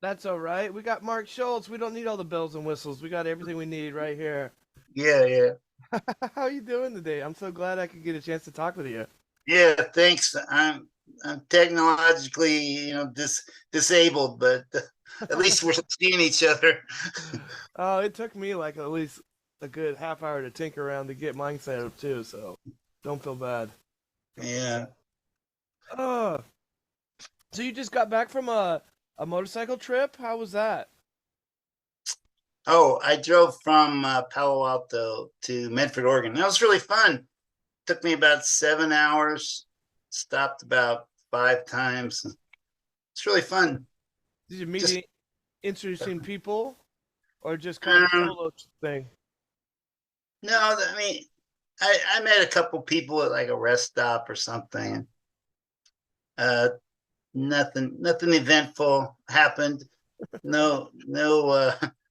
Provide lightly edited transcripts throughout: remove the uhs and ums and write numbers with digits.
That's all right. We got Mark Schultz. We don't need all the bells and whistles. We got everything we need right here. Yeah, yeah. How you doing today? I'm so glad I could get a chance to talk with you. Yeah, thanks. I'm technologically, disabled, but at least we're seeing each other. Oh, it took me like at least a good half hour to tinker around to get mine set up too. So don't feel bad. Don't feel Yeah. bad. Oh, so you just got back from a motorcycle trip? How was that? Oh, I drove from Palo Alto to Medford, Oregon. That was really fun. Took me about 7 hours. Stopped about 5 times. It's really fun. Did you meet Just any interesting people, or just kind of a um, solo thing? no, I mean, I met a couple people at like a rest stop or something. Uh, nothing eventful happened. No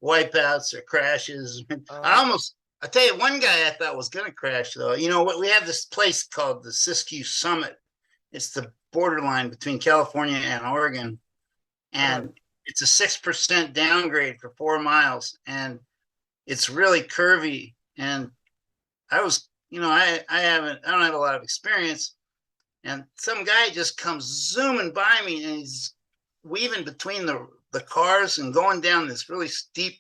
wipeouts or crashes. I Uh, almost I tell you one guy I thought was gonna crash though. You know what, we have this place called the Siskiyou Summit. It's the borderline between California and Oregon, uh, and it's a 6% downgrade for 4 miles, and it's really curvy. And I was, I don't have a lot of experience, and some guy just comes zooming by me, and he's weaving between the cars and going down this really steep.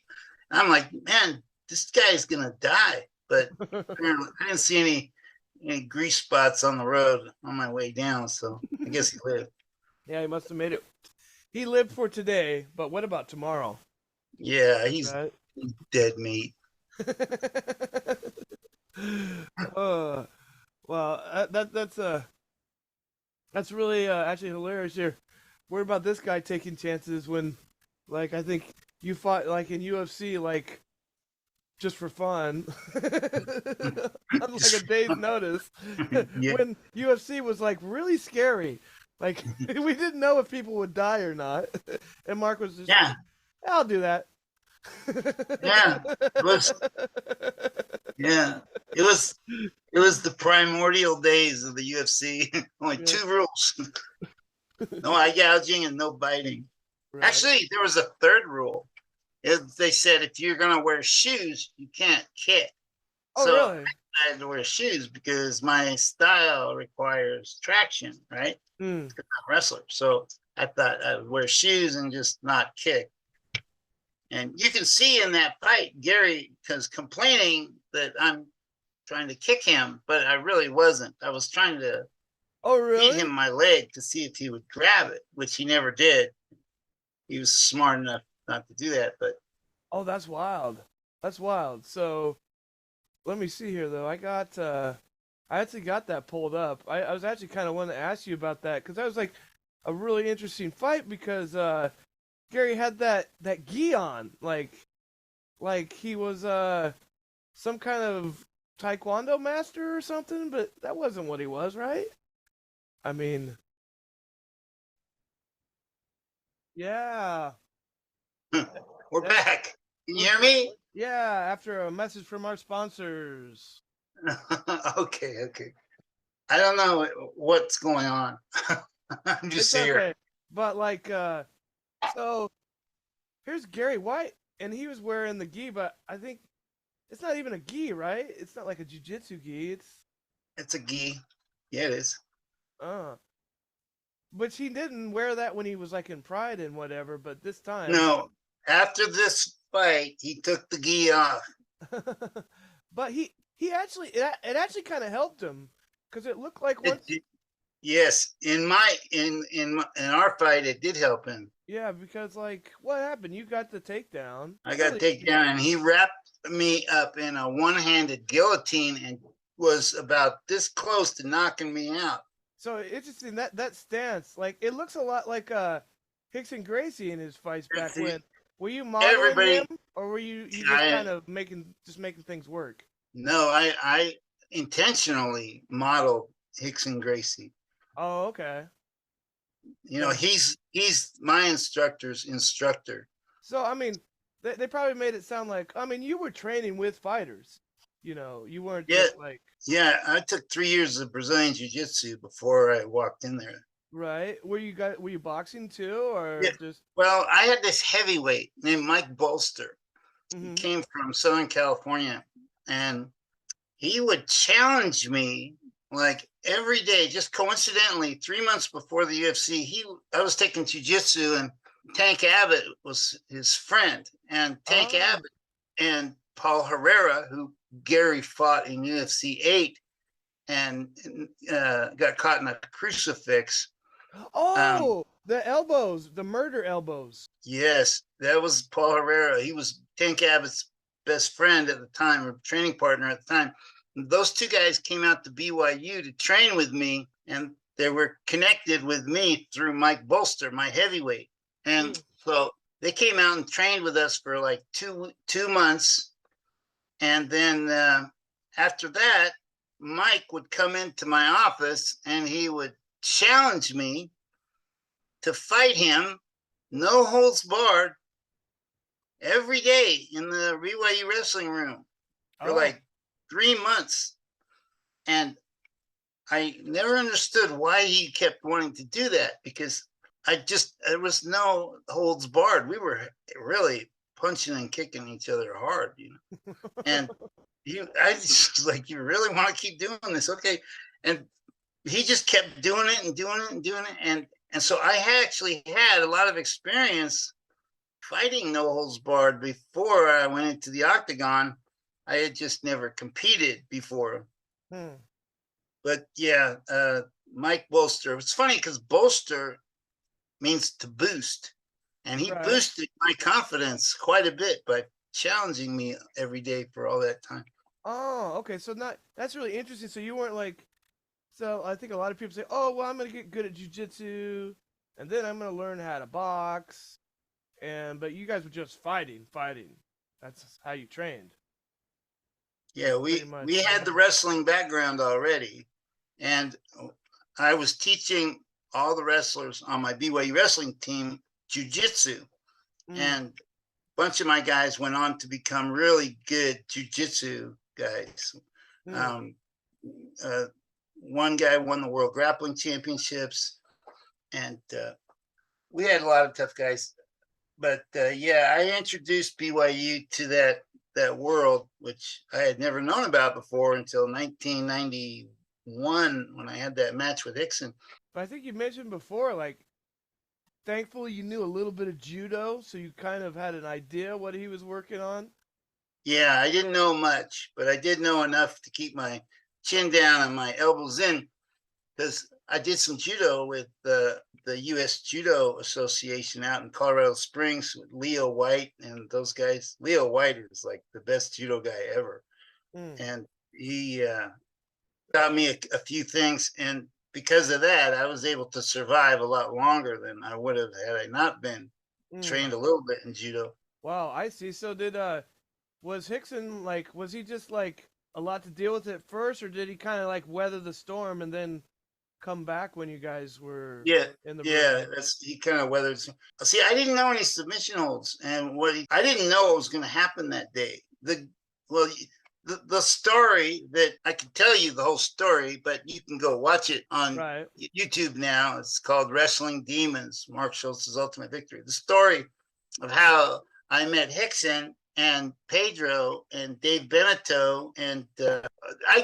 I'm like, man, this guy's gonna die. But apparently, I didn't see any grease spots on the road on my way down, so I guess he lived. yeah, he must have made it. He lived for today, but what about tomorrow? Yeah, Right? he's dead meat. uh, well, that's really actually hilarious. Here, worried about this guy taking chances when, like, I think you fought like in UFC, like just for fun, on like a day's notice, Yeah, when UFC was like really scary. Like we didn't know if people would die or not, and Mark was just like, yeah, "I'll do that." yeah. It was, yeah, it was it was the primordial days of the UFC. Only Yeah, two rules: no eye gouging and no biting. right. Actually, there was a third rule. They said if you're gonna wear shoes, you can't kick. Oh, So really? I had to wear shoes because my style requires traction, right? Hmm. Because I'm a wrestler. So I thought I would wear shoes and just not kick. And you can see in that fight, Gary was complaining that I'm trying to kick him, but I really wasn't. I was trying to Oh, feed really? him my leg to see if he would grab it, which he never did. He was smart enough not to do that. But Oh, that's wild. That's wild. So let me see here though. I actually got that pulled up. I was actually kind of wanting to ask you about that because that was like a really interesting fight because Gary had that gi on, like he was some kind of taekwondo master or something, but that wasn't what he was, right? I mean, yeah, we're that back. Can you we're hear me? yeah. After a message from our sponsors. Okay, okay. I don't know what's going on. I'm It's just here. okay, but like so here's Gary White, and he was wearing the gi, but I think it's not even a gi, right? It's not like a jujitsu gi. It's It's a gi. Yeah, it is. uh, but he didn't wear that when he was like in Pride and whatever. But this time, No, after this fight, he took the gi off. but he actually it actually kind of helped him because it looked like once It, yes, in our fight, it did help him. yeah, because like what happened? You got the takedown I got fairly taken easy. down, and he wrapped me up in a one-handed guillotine and was about this close to knocking me out. So interesting that stance. Like it looks a lot like Hickson Gracie in his fights back when. Were you modeling him, Everybody, or were you just kind I of making things work? no, I intentionally modeled Hickson Gracie. Oh, okay. You know, That's he's my instructor's instructor. so. I mean, they probably made it sound like. I mean, you were training with fighters. You weren't Yeah, just like yeah. I took 3 years of Brazilian Jiu Jitsu before I walked in there. Right. Were you boxing too, or Yeah. just? Well, I had this heavyweight named Mike Bolster. He Hmm. came from Southern California, and he would challenge me like every day. Just coincidentally, 3 months before the UFC, I was taking jujitsu, and Tank Abbott was his friend, and Tank Oh. Abbott and Paul Herrera, who Gary fought in UFC 8 and got caught in a crucifix. Um, Oh, the elbows, the murder elbows. yes, that was Paul Herrera. He was Tank Abbott's best friend at the time, or training partner at the time. Those two guys came out to BYU to train with me, and they were connected with me through Mike Bolster, my heavyweight. And Mm. so they came out and trained with us for like 2 months. And then after that, Mike would come into my office and he would challenge me to fight him, no holds barred, every day in the BYU wrestling room for Oh. like 3 months. And I never understood why he kept wanting to do that, because there was no holds barred. We were really punching and kicking each other hard, And I just was like, you really want to keep doing this? Okay. And he just kept doing it and doing it and doing it. And so I actually had a lot of experience fighting no holds barred before I went into the octagon. I had just never competed before. Hmm. But yeah, Mike Bolster. It's funny because Bolster means to boost. And he Right. boosted my confidence quite a bit by challenging me every day for all that time. Oh, okay. So not that's really interesting. So you weren't like, so I think a lot of people say, "Oh, well, I'm gonna get good at jujitsu, and then I'm gonna learn how to box." But you guys were just fighting, fighting. That's how you trained. Yeah, Pretty we much. had the wrestling background already, and I was teaching all the wrestlers on my BYU wrestling team jujitsu, Mm. and a bunch of my guys went on to become really good jujitsu guys. Mm. Um, uh, one guy won the World Grappling Championships, and we had a lot of tough guys. But yeah, I introduced BYU to that world, which I had never known about before until 1991 when I had that match with Hickson. But I think you mentioned before, like, thankfully you knew a little bit of judo, so you kind of had an idea what he was working on. Yeah, I didn't know much, but I did know enough to keep my chin down and my elbows in, because I did some judo with the U.S. Judo Association out in Colorado Springs with Leo White and those guys. Leo White is like the best judo guy ever, Mm. and he taught me a few things. And because of that, I was able to survive a lot longer than I would have had I not been Mm. trained a little bit in judo. Wow, I see. So did was Hickson like was he just like a lot to deal with at first, or did he kind of like weather the storm and then come back when you guys were Yeah, in the ring? yeah, that's he kind of weathered. See, I didn't know any submission holds, and I didn't know what was going to happen that day. Well, the story that I can tell you the whole story, but you can go watch it on Right. YouTube now. It's called Wrestling Demons: Mark Schultz's Ultimate Victory. The story of how I met Hickson and Pedro and Dave Beneteau, and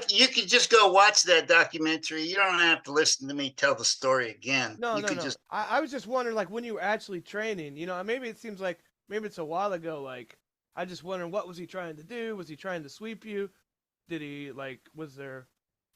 you could just go watch that documentary. You don't have to listen to me tell the story again. No, You no, could no. just I was just wondering, like, when you were actually training, maybe it seems like maybe it's a while ago. Like, I just wondering, what was he trying to do? Was he trying to sweep you? Did he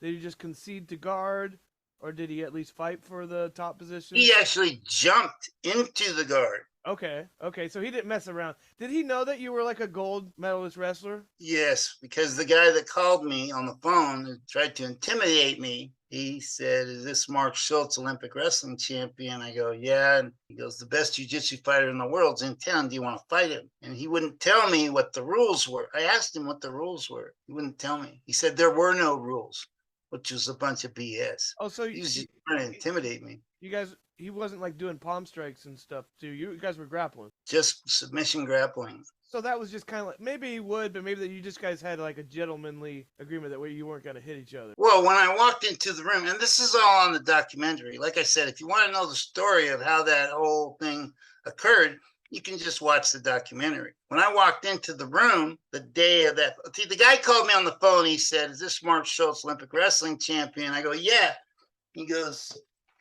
did he just concede to guard, or did he at least fight for the top position? he actually jumped into the guard. Okay, okay. So he didn't mess around. Did he know that you were like a gold medalist wrestler? Yes, because the guy that called me on the phone and tried to intimidate me, he said, "Is this Mark Schultz, Olympic wrestling champion?" I go, "Yeah." And he goes, "The best jiu-jitsu fighter in the world's in town. Do you want to fight him?" And he wouldn't tell me what the rules were. I asked him what the rules were. He wouldn't tell me. He said there were no rules, which was a bunch of BS. Oh, so He was just trying to intimidate me. you guys, he wasn't like doing palm strikes and stuff too. You guys were grappling. Just submission grappling. So that was just kind of like, maybe he would, but maybe that you just guys had like a gentlemanly agreement that way you weren't going to hit each other. Well, when I walked into the room, and this is all on the documentary, like I said, if you want to know the story of how that whole thing occurred, you can just watch the documentary. When I walked into the room the day of that, the guy called me on the phone. He said, "Is this Mark Scultz, Olympic wrestling champion?" I go, "Yeah." He goes,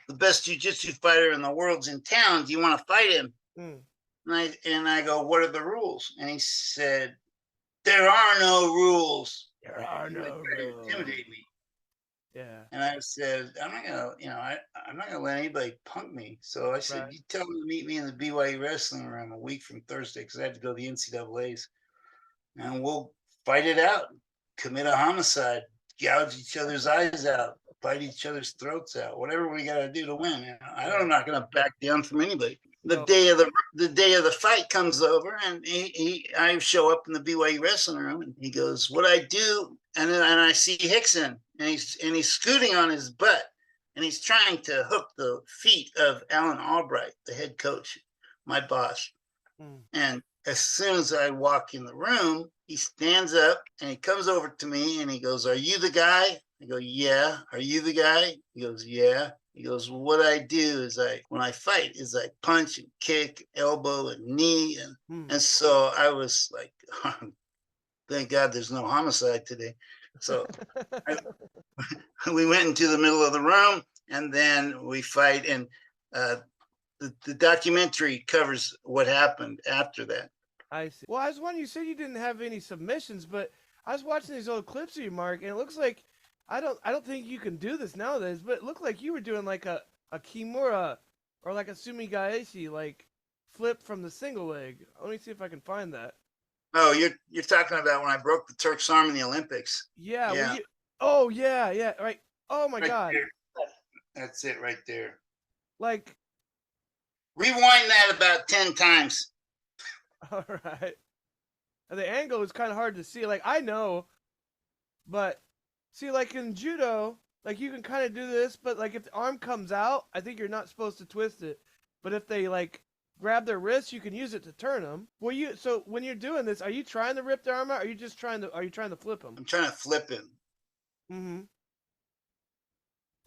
"The best jiu-jitsu fighter in the world's in town. Do you want to fight him?" Mm. And I go, "What are the rules?" And he said, "There are no rules." There are He was no trying to rules. intimidate me. Yeah. And I said, "I'm not gonna, I'm not gonna let anybody punk me." So I said, Right. "You tell them to meet me in the BYU wrestling room a week from Thursday because I had to go to the NCAA's, and we'll fight it out, commit a homicide, gouge each other's eyes out, bite each other's throats out, whatever we got to do to win." I'm not gonna back down from anybody. The So, day of the fight comes over, and I show up in the BYU wrestling room, and he goes, "What I do?" And I see Hickson, and he's scooting on his butt, and he's trying to hook the feet of Alan Albright, the head coach, my boss. And as soon as I walk in the room, he stands up and he comes over to me and he goes, "Are you the guy?" I go, "Yeah." "Are you the guy?" He goes, "Yeah." He goes, "What I do is when I fight is I punch and kick, elbow and knee." And so I was like, thank God there's no homicide today. So we went into the middle of the room and then we fight. And the documentary covers what happened after that. I see. Well, I was wondering, you said you didn't have any submissions, but I was watching these old clips of you, Mark, and it looks like I don't think you can do this nowadays, but it looked like you were doing like a kimura or like a sumigaeshi, like flip from the single leg. Let me see if I can find that. Oh, you're talking about when I broke the Turk's arm in the Olympics. Yeah. Yeah. Oh yeah, yeah. Right. Oh my Right God. there. That's it right there. Like. Rewind that about 10 times. All right. And the angle is kind of hard to see. Like I know, but see, like in judo, like you can kind of do this, but like if the arm comes out, I think you're not supposed to twist it. But if they like grab their wrist, you can use it to turn them. So when you're doing this, are you trying to rip their arm out? Or are you just trying to flip them? I'm trying to flip him. Mm-hmm.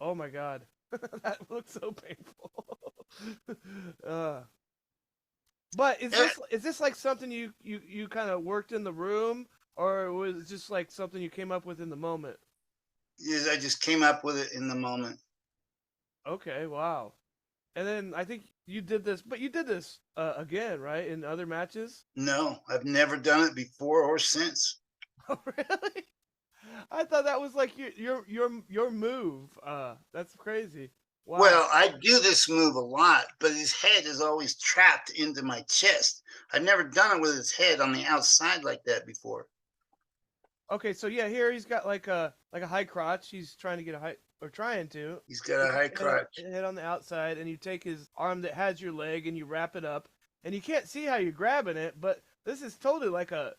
Oh my God, that looks so painful. But is this like something you kind of worked in the room, or was it just like something you came up with in the moment? I just came up with it in the moment. Okay, wow. And then I think you did this, but you did this again, right? In other matches? No, I've never done it before or since. Oh, really? I thought that was like your move. That's crazy. Wow. Well, I do this move a lot, but his head is always trapped into my chest. I've never done it with his head on the outside like that before. Okay, so yeah, here he's got like a high crotch. He's trying to get a high, or trying to. He's got a high crotch. Head on the outside, and you take his arm that has your leg and you wrap it up, and you can't see how you're grabbing it, but this is totally like a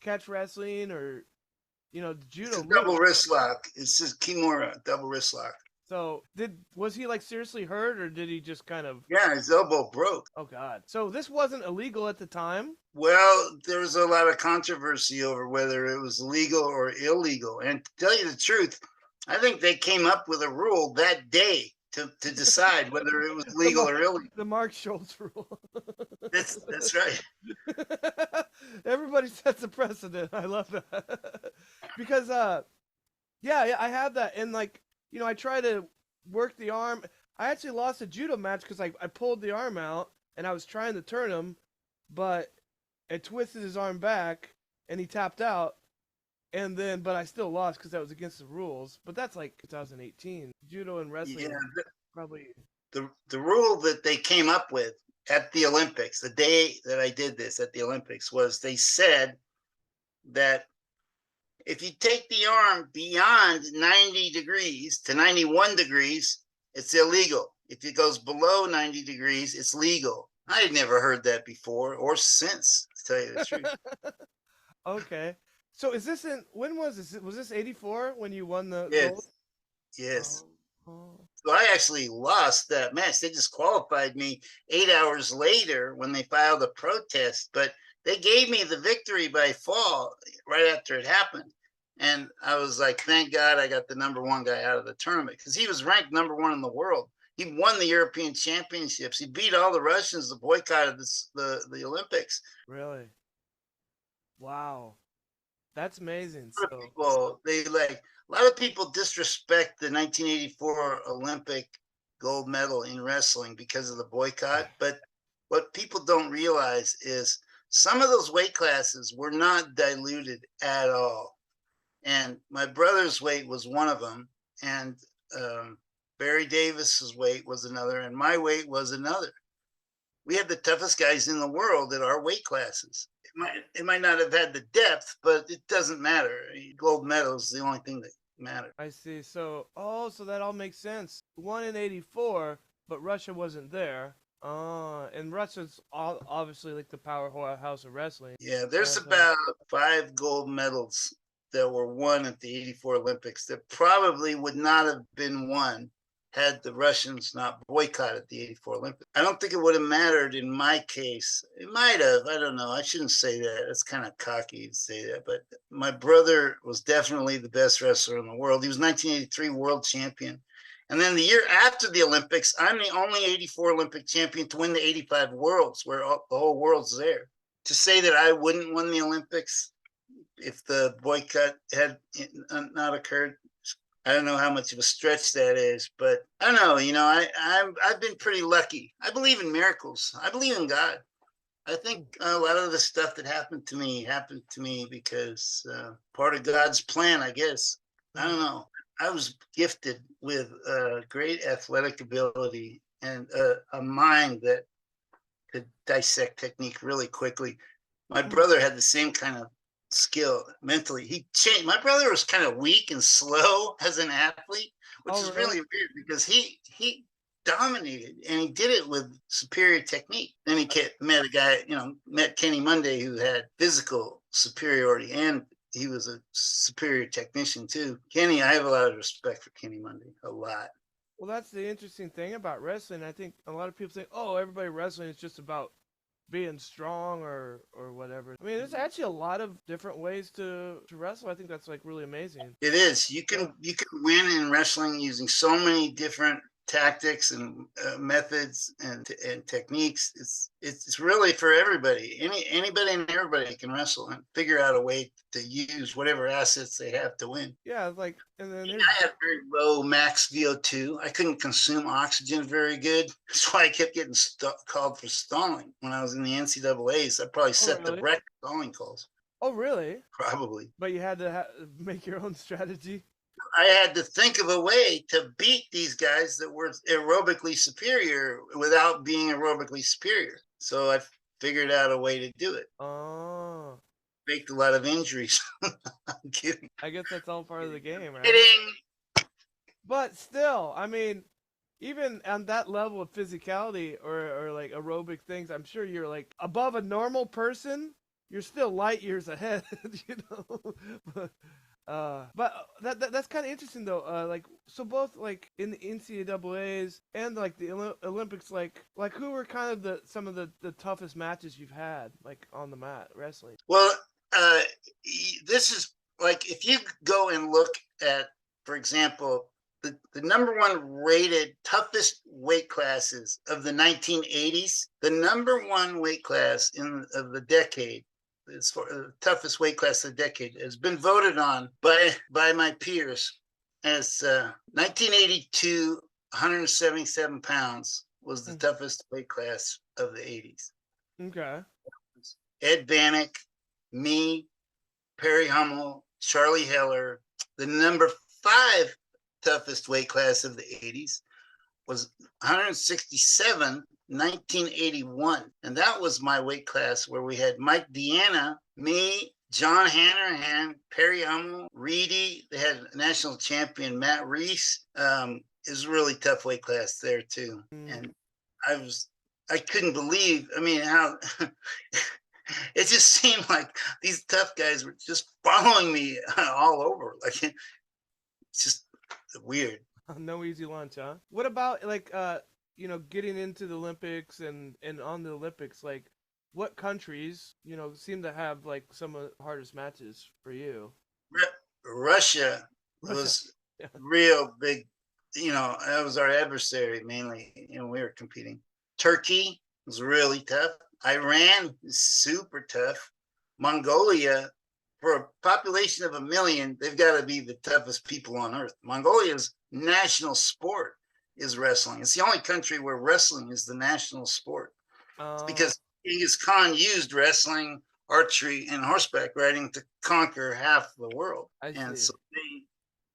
catch wrestling or judo. It's a double wrist lock. It's just kimura, double wrist lock. So was he like seriously hurt, or did he just kind of? Yeah, his elbow broke. Oh God! So this wasn't illegal at the time. Well, there was a lot of controversy over whether it was legal or illegal. And to tell you the truth, I think they came up with a rule that day to decide whether it was legal or illegal. The Mark Schultz rule. That's right. Everybody sets a precedent. I love that. Because yeah, I have that, and like I try to work the arm. I actually lost a judo match because I pulled the arm out and I was trying to turn him, but it twisted his arm back and he tapped out. And then, but I still lost because that was against the rules. But that's like 2018. Judo and wrestling, probably. The rule that they came up with at the Olympics, the day that I did this at the Olympics, was they said that if you take the arm beyond 90 degrees to 91 degrees, it's illegal. If it goes below 90 degrees, it's legal. I had never heard that before or since, to tell you the truth. Okay. So when was this? Was this 84 when you won the gold? Yes. So I actually lost that match. They disqualified me 8 hours later when they filed a protest. But they gave me the victory by fall right after it happened. And I was like, thank God I got the number one guy out of the tournament because he was ranked number one in the world. He won the European Championships. He beat all the Russians that boycotted the Olympics. Really? Wow. That's amazing. A lot of So, people, a lot of people disrespect the 1984 Olympic gold medal in wrestling because of the boycott. But what people don't realize is some of those weight classes were not diluted at all. And my brother's weight was one of them, and Barry Davis's weight was another, and my weight was another. We had the toughest guys in the world at our weight classes. It might not have had the depth, but it doesn't matter. Gold medal is the only thing that matters. I see. So, oh, so that all makes sense. One in 84, but Russia wasn't there. And Russia's obviously like the powerhouse of wrestling. Yeah, there's And, about 5 gold medals that were won at the 84 Olympics that probably would not have been won had the Russians not boycotted the 84 Olympics. I don't think it would have mattered in my case. It might have. I don't know. I shouldn't say that. It's kind of cocky to say that. But my brother was definitely the best wrestler in the world. He was 1983 world champion. And then the year after the Olympics, I'm the only 84 Olympic champion to win the 85 worlds, where the whole world's there. To say that I wouldn't win the Olympics if the boycott had not occurred, I don't know how much of a stretch that is, but I don't know. I've been pretty lucky. I believe in miracles. I believe in God. I think a lot of the stuff that happened to me because part of God's plan, I guess. I don't know. I was gifted with great athletic ability and a mind that could dissect technique really quickly. My brother had the same kind of skill mentally. He changed. My brother was kind of weak and slow as an athlete, which oh, is really? really weird because he dominated and he did it with superior technique. Then he met a guy, met Kenny Monday, who had physical superiority and he was a superior technician too. Kenny, I have a lot of respect for Kenny Monday, a lot. Well, that's the interesting thing about wrestling. I think a lot of people think, oh, everybody wrestling is just about being strong or whatever. I mean, there's actually a lot of different ways to wrestle. I think that's like really amazing. It is. You Yeah. can win in wrestling using so many different tactics and methods and techniques. It's really for everybody. Anybody and everybody can wrestle and figure out a way to use whatever assets they have to win. Yeah, like, and then I here's had very low max VO2. I couldn't consume oxygen very good. That's why I kept getting called for stalling when I was in the NCAA's. I probably oh set the really? record stalling calls. Oh really? Probably. But you had to make your own strategy. I had to think of a way to beat these guys that were aerobically superior without being aerobically superior. So I figured out a way to do it. Oh, Faked a lot of injuries. I'm kidding. I guess that's all part of the game, right? Kidding. But still, I mean, even on that level of physicality or like aerobic things, I'm sure you're like above a normal person. You're still light years ahead, you know. But that's kind of interesting though. Like so both like in the NCAA's and like the Olympics, like who were kind of some of the toughest matches you've had like on the mat wrestling? Well, uh, this is like if you go and look at, for example, the number one rated toughest weight classes of the 1980s, the number one weight class of the decade, it's for the toughest weight class of the decade, has been voted on by my peers as 1982, 177 pounds was the toughest weight class of the 80s. Okay. Ed Bannock, me, Perry Hummel, Charlie Heller. The number 5 toughest weight class of the 80s was 167, 1981. And that was my weight class where we had Mike Deanna, me, John Hanrahan, Perry Hummel, Reedy. They had national champion Matt Reese. It was a really tough weight class there too. And I couldn't believe, I mean, how it just seemed like these tough guys were just following me all over. Like it's just weird. No easy lunch, huh? What about like getting into the Olympics and on the Olympics, like what countries, seem to have like some of the hardest matches for you? Russia Russia. was Yeah. real big. That was our adversary mainly. We were competing. Turkey was really tough. Iran is super tough. Mongolia, for a population of 1 million, they've got to be the toughest people on earth. Mongolia's national sport is wrestling. It's the only country where wrestling is the national sport. It's Uh, because Genghis Khan used wrestling, archery, and horseback riding to conquer half the world. I And see. so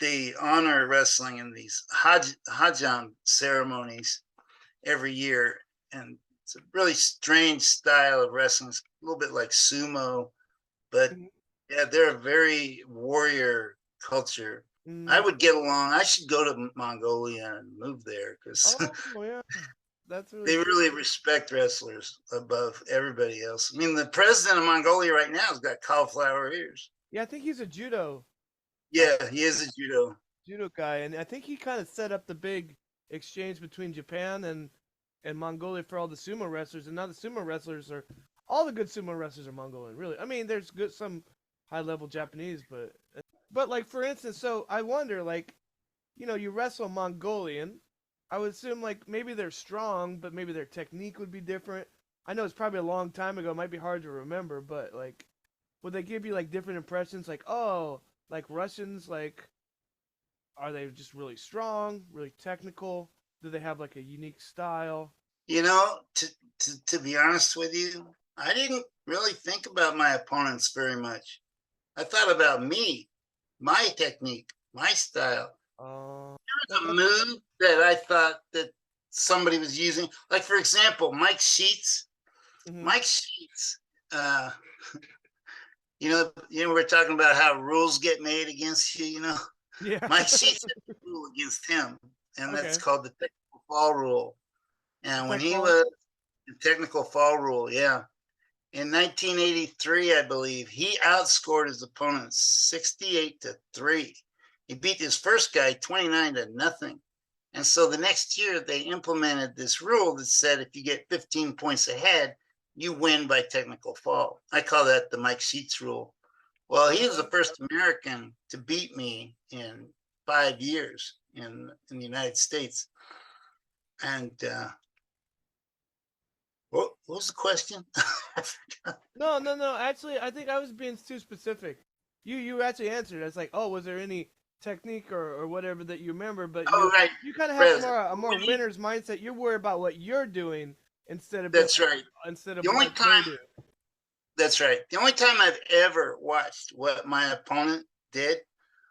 they honor wrestling in these Hajjam ceremonies every year. And it's a really strange style of wrestling. It's a little bit like sumo, but Mhm. yeah, they're a very warrior culture. I Mm. would get along. I should go to Mongolia and move there because Oh, yeah. That's really they cool. really respect wrestlers above everybody else. I mean, the president of Mongolia right now has got cauliflower ears. Yeah, I think he's a uh, Yeah, he is a judo. judo guy, and I think he kind of set up the big exchange between Japan and Mongolia for all the sumo wrestlers, and now the sumo wrestlers are all the good sumo wrestlers are Mongolian. Really, I mean, there's good some high level Japanese, but like for instance, so I wonder like you wrestle Mongolian. I would assume like maybe they're strong, but maybe their technique would be different. I know it's probably a long time ago. It might be hard to remember, but like, would they give you like different impressions? Like, oh, like Russians, like, are they just really strong, really technical? Do they have like a unique style? You know, to be honest with you, I didn't really think about my opponents very much. I thought about me, my technique, my style. Uh, There's a that's move that I thought that somebody was using. Like, for example, Mike Sheets. hmm Mike Sheets, uh, we're talking about how rules get made against you, yeah. Mike Sheets had a rule against him, and that's Okay. called the technical fall rule. The And when tech he fall. was the technical fall rule, yeah. In 1983, I believe, he outscored his opponents 68-3. He beat his first guy 29-0. And so the next year, they implemented this rule that said if you get 15 points ahead, you win by technical fall. I call that the Mike Sheets rule. Well, he was the first American to beat me in 5 years in the United States. And what was the question? No, no, no. Actually, I think I was being too specific. You actually answered. It's like, oh, was there any technique or whatever that you remember? But Oh, right. you kind of have President. more a more winner's mindset. You're worried about what you're doing instead of That's right. instead of The only what they time, do. that's right. The only time I've ever watched what my opponent did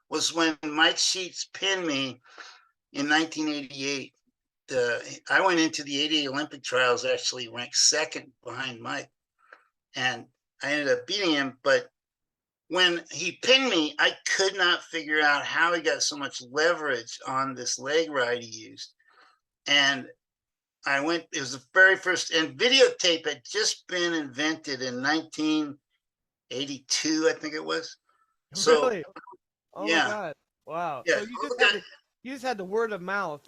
was when Mike Sheets pinned me in 1988. I went into the 88 Olympic trials actually ranked second behind Mike, and I ended up beating him. But when he pinned me, I could not figure out how he got so much leverage on this leg ride he used. And it was the very first, and videotape had just been invented in 1982, I think it was. So, Really? Oh my yeah, God! Wow. yeah, So all the guys, you just had the word of mouth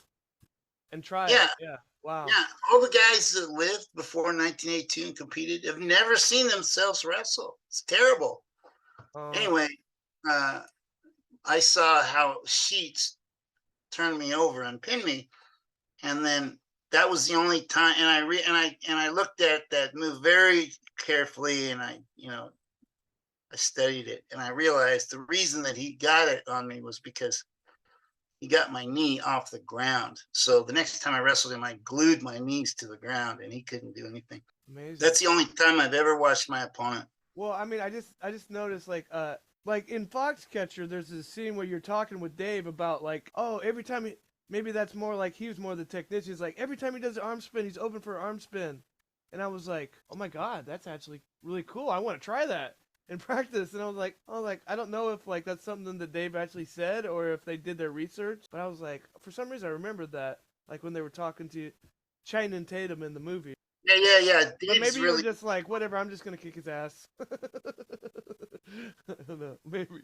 and try yeah, it. Yeah. Wow. yeah, all the guys that lived before 1982 and competed have never seen themselves wrestle. It's terrible. Uh, Anyway, uh, I saw how Sheets turned me over and pinned me, and then that was the only time. And I looked at that move very carefully, and I studied it, and I realized the reason that he got it on me was because he got my knee off the ground. So the next time I wrestled him, I glued my knees to the ground, and he couldn't do anything. amazing. That's the only time I've ever watched my opponent. Well, I mean, I just noticed like in Foxcatcher, there's this scene where you're talking with Dave about like, oh, every time maybe that's more like he was more the technician. He's like every time he does an arm spin, he's open for an arm spin, and I was like, oh my God, that's actually really cool. I want to try that in practice. And I was like, I don't know if like that's something that Dave actually said or if they did their research, but I was like, for some reason I remembered that like when they were talking to Channing Tatum in the movie. Yeah. But Dave's maybe you were really, just like, whatever, I'm just gonna kick his ass. I don't know, maybe.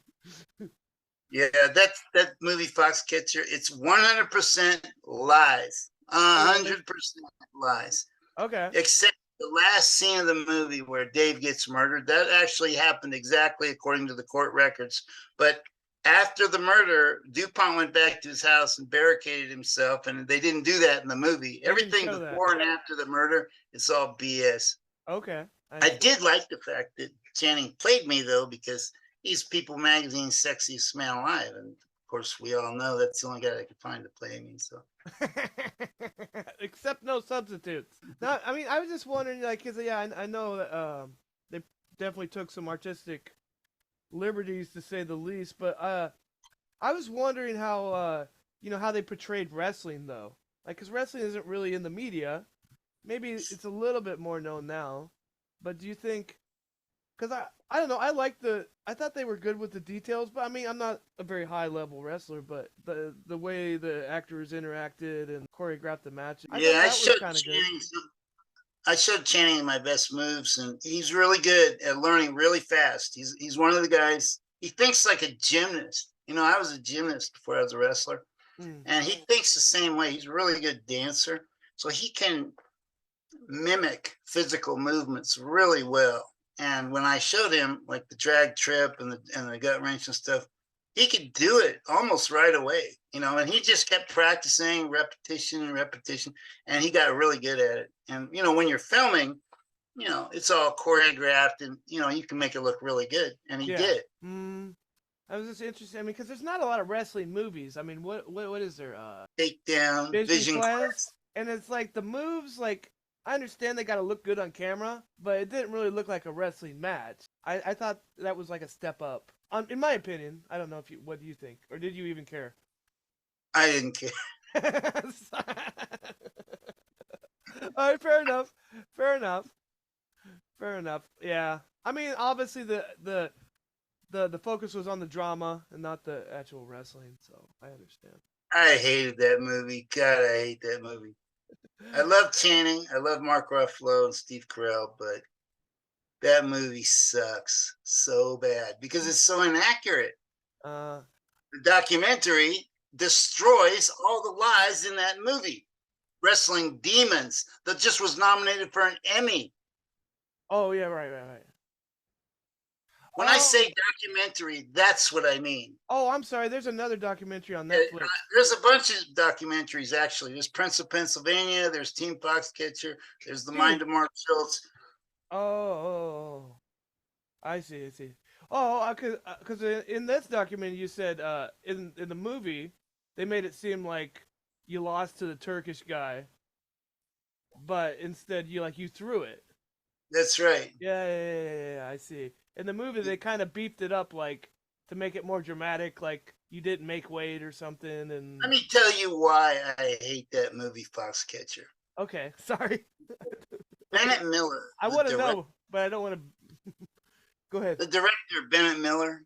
yeah, that movie Foxcatcher. It's 100% lies, Oh, really? 100% lies, Okay. except the last scene of the movie where Dave gets murdered, that actually happened exactly according to the court records. But after the murder, DuPont went back to his house and barricaded himself, and they didn't do that in the movie. They didn't Everything show that. before and after the murder, it's all BS. Okay. I see. did like the fact that Channing played me, though, because he's People Magazine's sexiest man alive. And of course, we all know that's the only guy I could find to play me. So, Except no substitutes. No, I mean, I was just wondering, like, cause yeah, I know that they definitely took some artistic liberties to say the least, but I was wondering how how they portrayed wrestling though, like, cause wrestling isn't really in the media. Maybe it's a little bit more known now, but do you think? Cause I don't know, I thought they were good with the details, but I mean I'm not a very high level wrestler, but the way the actors interacted and choreographed the match, I thought yeah, that was kind of good. I showed Channing my best moves, and he's really good at learning really fast. He's one of the guys. He thinks like a gymnast. I was a gymnast before I was a wrestler, Mm. and he thinks the same way. He's a really good dancer, so he can mimic physical movements really well. And when I showed him like the drag trip and the gut wrench and stuff, he could do it almost right away, and he just kept practicing repetition and repetition, and he got really good at it. And, when you're filming, it's all choreographed and, you can make it look really good. And he did. I was just interested. I mean, because there's not a lot of wrestling movies. I mean, what is there? Takedown, Vision Quest, and it's like the moves. Like, I understand they got to look good on camera, but it didn't really look like a wrestling match. I thought that was like a step up. In my opinion, I don't know what do you think, or did you even care? I didn't care. All right, fair enough. Fair enough. Fair enough. Yeah. I mean, obviously the focus was on the drama and not the actual wrestling, so I understand. I hated that movie. God, I hate that movie. I love Channing. I love Mark Ruffalo and Steve Carell, but that movie sucks so bad because it's so inaccurate. The documentary destroys all the lies in that movie. Wrestling Demons that just was nominated for an Emmy. Oh yeah, right. When I say documentary, that's what I mean. Oh, I'm sorry. There's another documentary on Netflix. There's a bunch of documentaries, actually. There's Prince of Pennsylvania. There's Team Foxcatcher. There's The Mind of Mark Scultz. Oh, I see. Oh, because in this documentary you said in the movie they made it seem like you lost to the Turkish guy, but instead you threw it. That's right. Yeah, I see. In the movie, they kind of beefed it up, like, to make it more dramatic, like you didn't make weight or something. And let me tell you why I hate that movie, Foxcatcher. Okay, sorry. Bennett Miller. I want to know, but I don't want to. Go ahead. The director, Bennett Miller,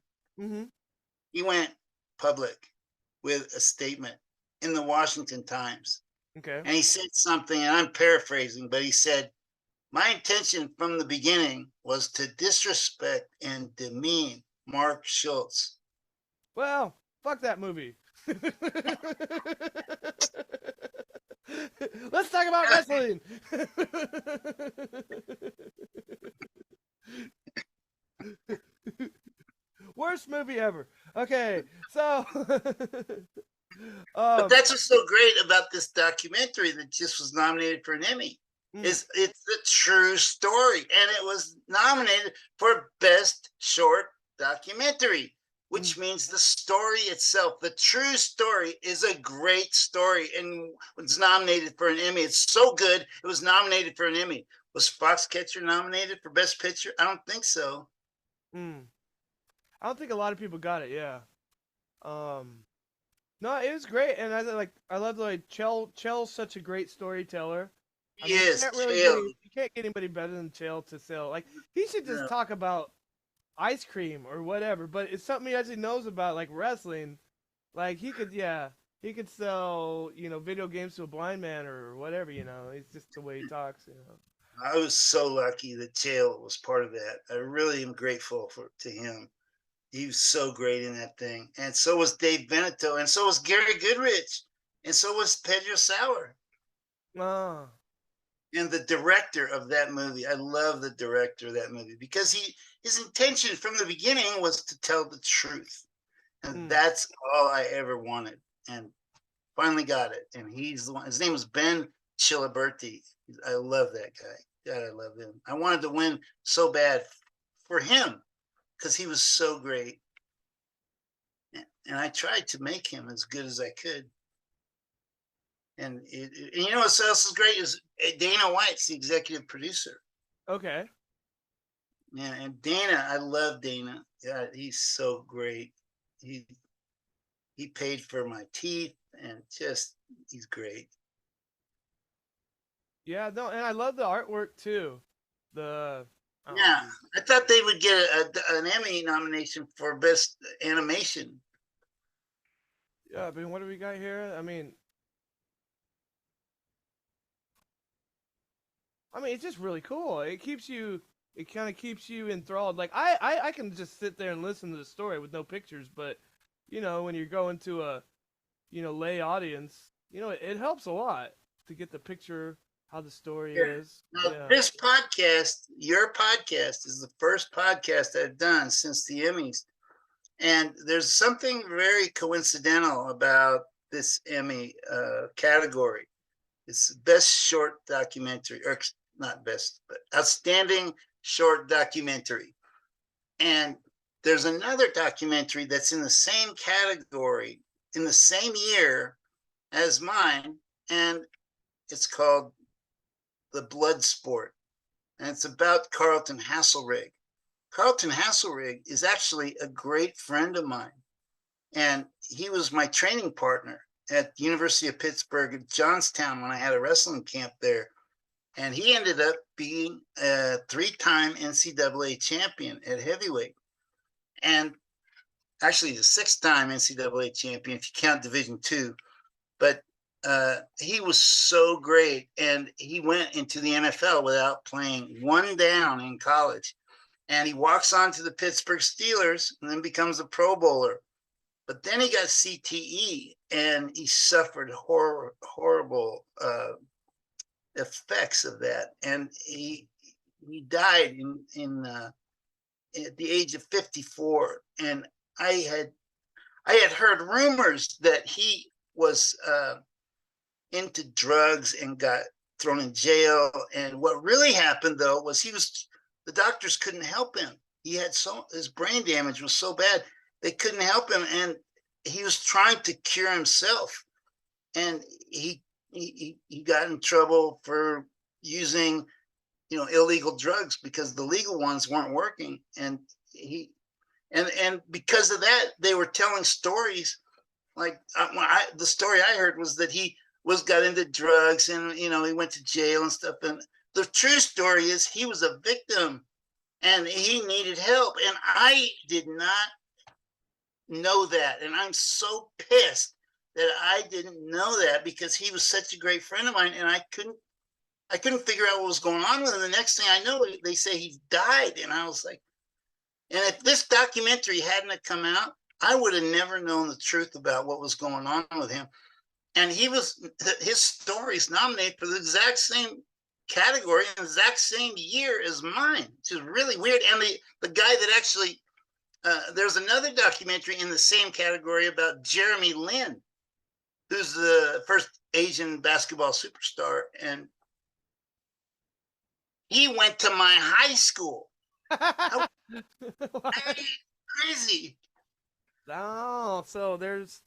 he went public with a statement in the Washington Times. Okay. And he said something, and I'm paraphrasing, but he said, my intention from the beginning was to disrespect and demean Mark Scultz. Well, fuck that movie. Let's talk about wrestling. Worst movie ever. Okay, so. But that's what's so great about this documentary that just was nominated for an Emmy. It's the true story, and it was nominated for Best Short Documentary, which means the story itself, the true story, is a great story and was nominated for an Emmy. It's so good, it was nominated for an Emmy. Was Foxcatcher nominated for Best Picture? I don't think so. I don't think a lot of people got it. Yeah. No, it was great, and I love Chell's such a great storyteller. Yes, you can't get anybody better than Chael to sell. Like, he should just talk about ice cream or whatever, but it's something he actually knows about, like wrestling. Like, he could sell, video games to a blind man or whatever, It's just the way he talks, I was so lucky that Chael was part of that. I really am grateful to him. He was so great in that thing. And so was Dave Beneteau, and so was Gary Goodrich, and so was Pedro Sauer. And the director of that movie, I love the director of that movie because his intention from the beginning was to tell the truth. And Mm. that's all I ever wanted. And finally got it. And he's the one, his name was Ben Chiliberti. I love that guy. God, I love him. I wanted to win so bad for him because he was so great. And I tried to make him as good as I could. And you know what else is great is Dana White's the executive producer. Okay. Yeah, and Dana, I love Dana. Yeah, he's so great. He he paid for my teeth and just he's great. Yeah, no, and I love the artwork too. The oh, Yeah, I thought they would get an Emmy nomination for best animation. yeah, I mean, what do we got here? I mean, it's just really cool. It kind of keeps you enthralled. Like I can just sit there and listen to the story with no pictures, but when you're going to a lay audience, it helps a lot to get the picture how the story Yeah. is. Now, Yeah. this podcast, your podcast, is the first podcast I've done since the Emmys. And there's something very coincidental about this Emmy category. It's best short documentary, or not best, but outstanding short documentary. And there's another documentary that's in the same category in the same year as mine, and it's called The Blood Sport, and it's about Carlton Hasselrig. Carlton Hasselrig is actually a great friend of mine, and he was my training partner at the University of Pittsburgh at Johnstown when I had a wrestling camp there. And he ended up being a three-time NCAA champion at heavyweight, and actually the six-time NCAA champion if you count Division II. But he was so great, and he went into the NFL without playing one down in college. And he walks on to the Pittsburgh Steelers and then becomes a Pro Bowler. But then he got CTE, and he suffered horrible effects of that, and he died at the age of 54. And I had heard rumors that he was into drugs and got thrown in jail. And what really happened though was the doctors couldn't help him. His brain damage was so bad they couldn't help him, and he was trying to cure himself. And he got in trouble for using illegal drugs because the legal ones weren't working. And because of that they were telling stories like the story I heard was that he got into drugs, and he went to jail and stuff. And the true story is he was a victim and he needed help, and I did not know that. And I'm so pissed that I didn't know that because he was such a great friend of mine, and I couldn't figure out what was going on with him. The next thing I know, they say he died, and I was like, and if this documentary hadn't come out, I would have never known the truth about what was going on with him. And his story's nominated for the exact same category in the exact same year as mine, which is really weird. And the guy that actually, there's another documentary in the same category about Jeremy Lin, who's the first Asian basketball superstar. And he went to my high school. Crazy. Oh, so there is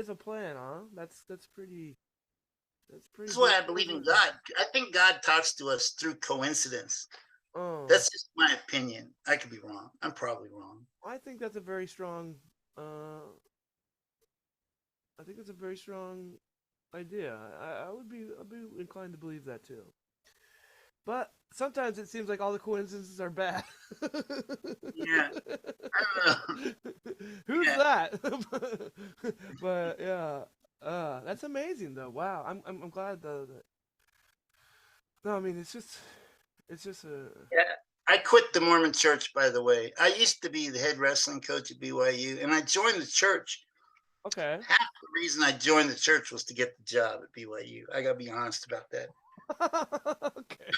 a plan, huh? That's pretty That's why I good believe to in know. God. I think God talks to us through coincidence. Oh, That's just my opinion. I could be wrong. I'm probably wrong. I think that's a very strong. Uh, I think it's a very strong idea. I'd be inclined to believe that too. But sometimes it seems like all the coincidences are bad. Yeah. I don't know. Who's Yeah. that? But yeah, that's amazing though. Wow, I'm glad though that. No, I mean it's just a. Yeah. I quit the Mormon church, by the way. I used to be the head wrestling coach at BYU, and I joined the church. Okay. Half the reason I joined the church was to get the job at BYU. I got to be honest about that. Okay.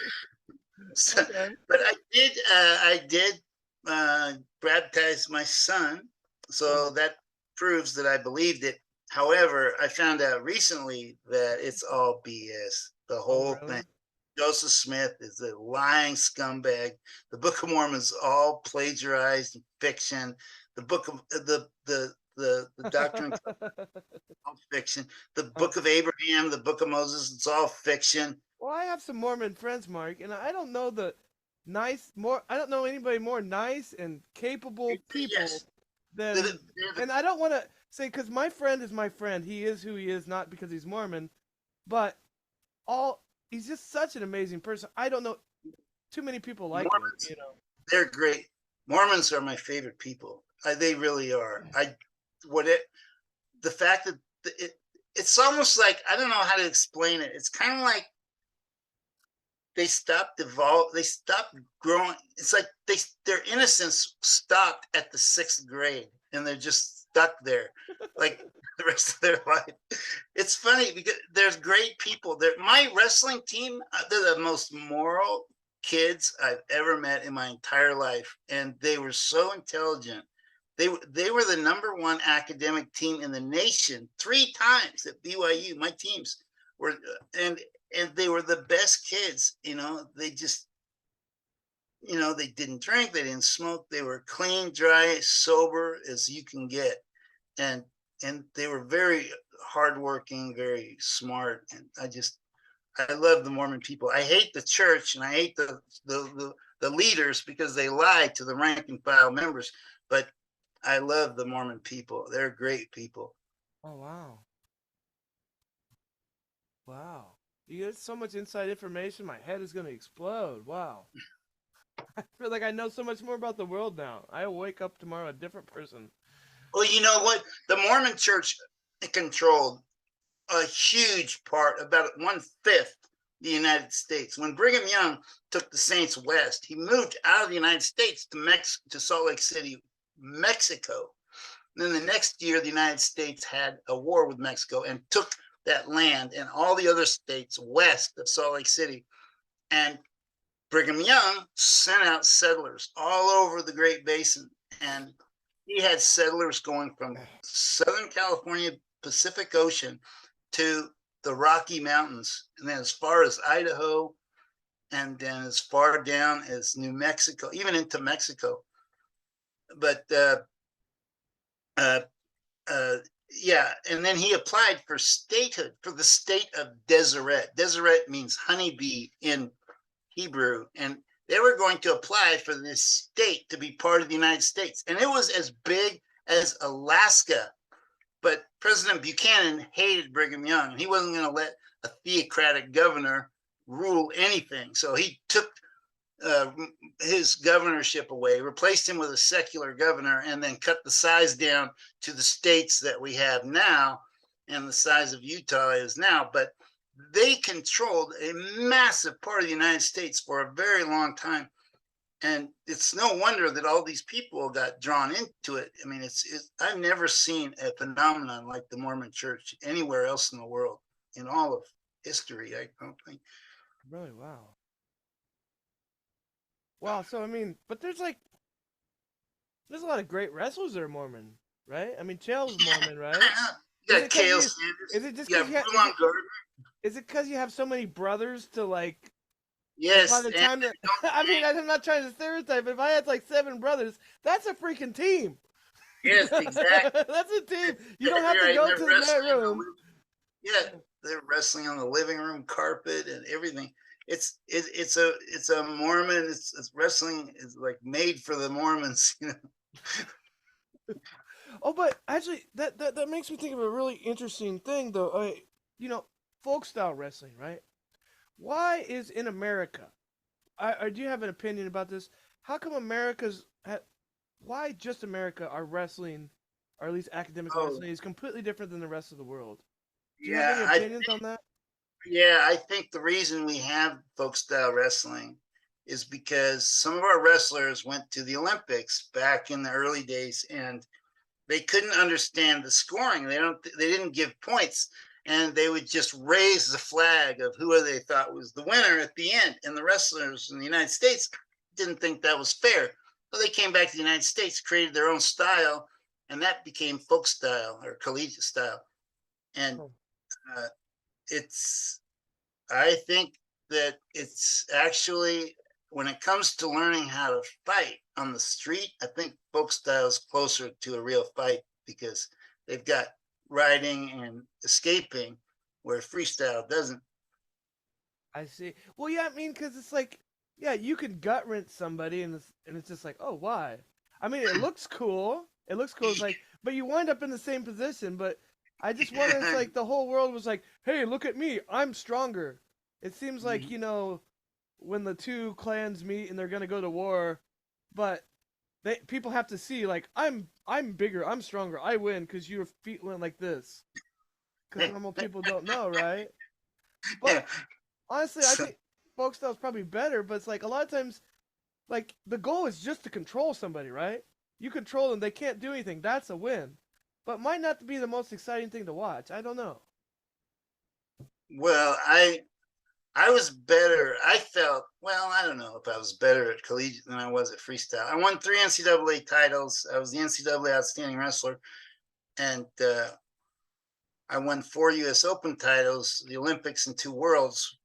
So, Okay. but I did baptize my son, so Uh-huh. that proves that I believed it. However, I found out recently that it's all BS. The Oh, whole thing. really? Joseph Smith is a lying scumbag. The Book of Mormon is all plagiarized fiction. The book of the Doctrine all fiction. The Uh, Book of Abraham, the Book of Moses, it's all fiction. well, I have some Mormon friends, Mark, and I don't know I don't know anybody more nice and capable people Yes, they're than, the and I don't want to say, because my friend is my friend. He is who he is, not because he's Mormon, but all, he's just such an amazing person. I don't know too many people like him, Mormons. you know. They're great. Mormons are my favorite people. They really are. I what it the fact that it's almost like I don't know how to explain it. It's kind of like they stopped growing. It's like their innocence stopped at the sixth grade and they're just stuck there like the rest of their life. It's funny because there's great people there. My wrestling team, they're the most moral kids I've ever met in my entire life, and they were so intelligent. They were the number one academic team in the nation 3 times at BYU. My teams were, and they were the best kids. They just, they didn't drink, they didn't smoke, they were clean, dry, sober as you can get, and they were very hardworking, very smart, and I love the Mormon people. I hate the church and I hate the leaders because they lie to the rank and file members, but I love the Mormon people. They're great people. Oh, wow. Wow. You get so much inside information, my head is going to explode. Wow. I feel like I know so much more about the world now. I wake up tomorrow a different person. Well, you know what? The Mormon church controlled a huge part, about 1/5 the United States. When Brigham Young took the Saints west, he moved out of the United States to Salt Lake City, Mexico. And then the next year, the United States had a war with Mexico and took that land and all the other states west of Salt Lake City. And Brigham Young sent out settlers all over the Great Basin. And he had settlers going from Southern California, Pacific Ocean, to the Rocky Mountains, and then as far as Idaho, and then as far down as New Mexico, even into Mexico. But uh, uh, yeah, and then he applied for statehood for the state of Deseret. Deseret means honeybee in Hebrew, and they were going to apply for this state to be part of the United States, and it was as big as Alaska. But President Buchanan hated Brigham Young. He wasn't going to let a theocratic governor rule anything. So he took uh, his governorship away, replaced him with a secular governor, and then cut the size down to the states that we have now and the size of Utah is now. But they controlled a massive part of the United States for a very long time. And it's no wonder that all these people got drawn into it. I mean, I've never seen a phenomenon like the Mormon Church anywhere else in the world in all of history. I don't think. Really? Wow. Wow. So, I mean, but there's a lot of great wrestlers that are Mormon, right? I mean, Chael's Mormon, right? You Is it got because Kale you, Sanders. is it just You because got Rulon Gardner. is it because you have so many brothers to like, by Yes, the and time that, I mean, I'm not trying to stereotype, but if I had like 7 brothers, that's a freaking team. yes, exactly. That's a team. You don't have You're to right. go They're to the net wrestling room. yeah, they're wrestling on the living room carpet and everything. It's a Mormon. It's wrestling is like made for the Mormons. Oh, but actually, that makes me think of a really interesting thing, though. You know, folk style wrestling, right? Why is in America? Do you have an opinion about this? How come why just America are wrestling, or at least academic Oh, wrestling, is completely different than the rest of the world? Do you have yeah. any opinions on that? I think the reason we have folk style wrestling is because some of our wrestlers went to the Olympics back in the early days and they couldn't understand the scoring. They didn't give points. and they would just raise the flag of who they thought was the winner at the end. And the wrestlers in the United States didn't think that was fair. So they came back to the United States, created their own style, and that became folk style or collegiate style. And Oh, uh, it's, I think that it's actually, when it comes to learning how to fight on the street, I think folk style is closer to a real fight because they've got riding and escaping, where freestyle doesn't. I see. Well, yeah, I mean, because it's like, yeah, you can gut wrench somebody, and it's just like, oh, why? I mean, it looks cool. It looks cool. It's like, but you wind up in the same position. But I just wonder, it's like the whole world was like, hey, look at me, I'm stronger. It seems like, when the two clans meet and they're gonna go to war, but people have to see like I'm bigger, I'm stronger, I win because your feet went like this. Because normal people don't know, right? Yeah. But honestly, I think folk style is probably better. But it's like a lot of times, like the goal is just to control somebody, right? You control them, they can't do anything. That's a win. But might not be the most exciting thing to watch. I don't know. Well, I was better. I felt, well, I don't know if I was better at collegiate than I was at freestyle. I won 3 NCAA titles. I was the NCAA outstanding wrestler, and I won 4 U.S. Open titles, the Olympics, and 2 Worlds.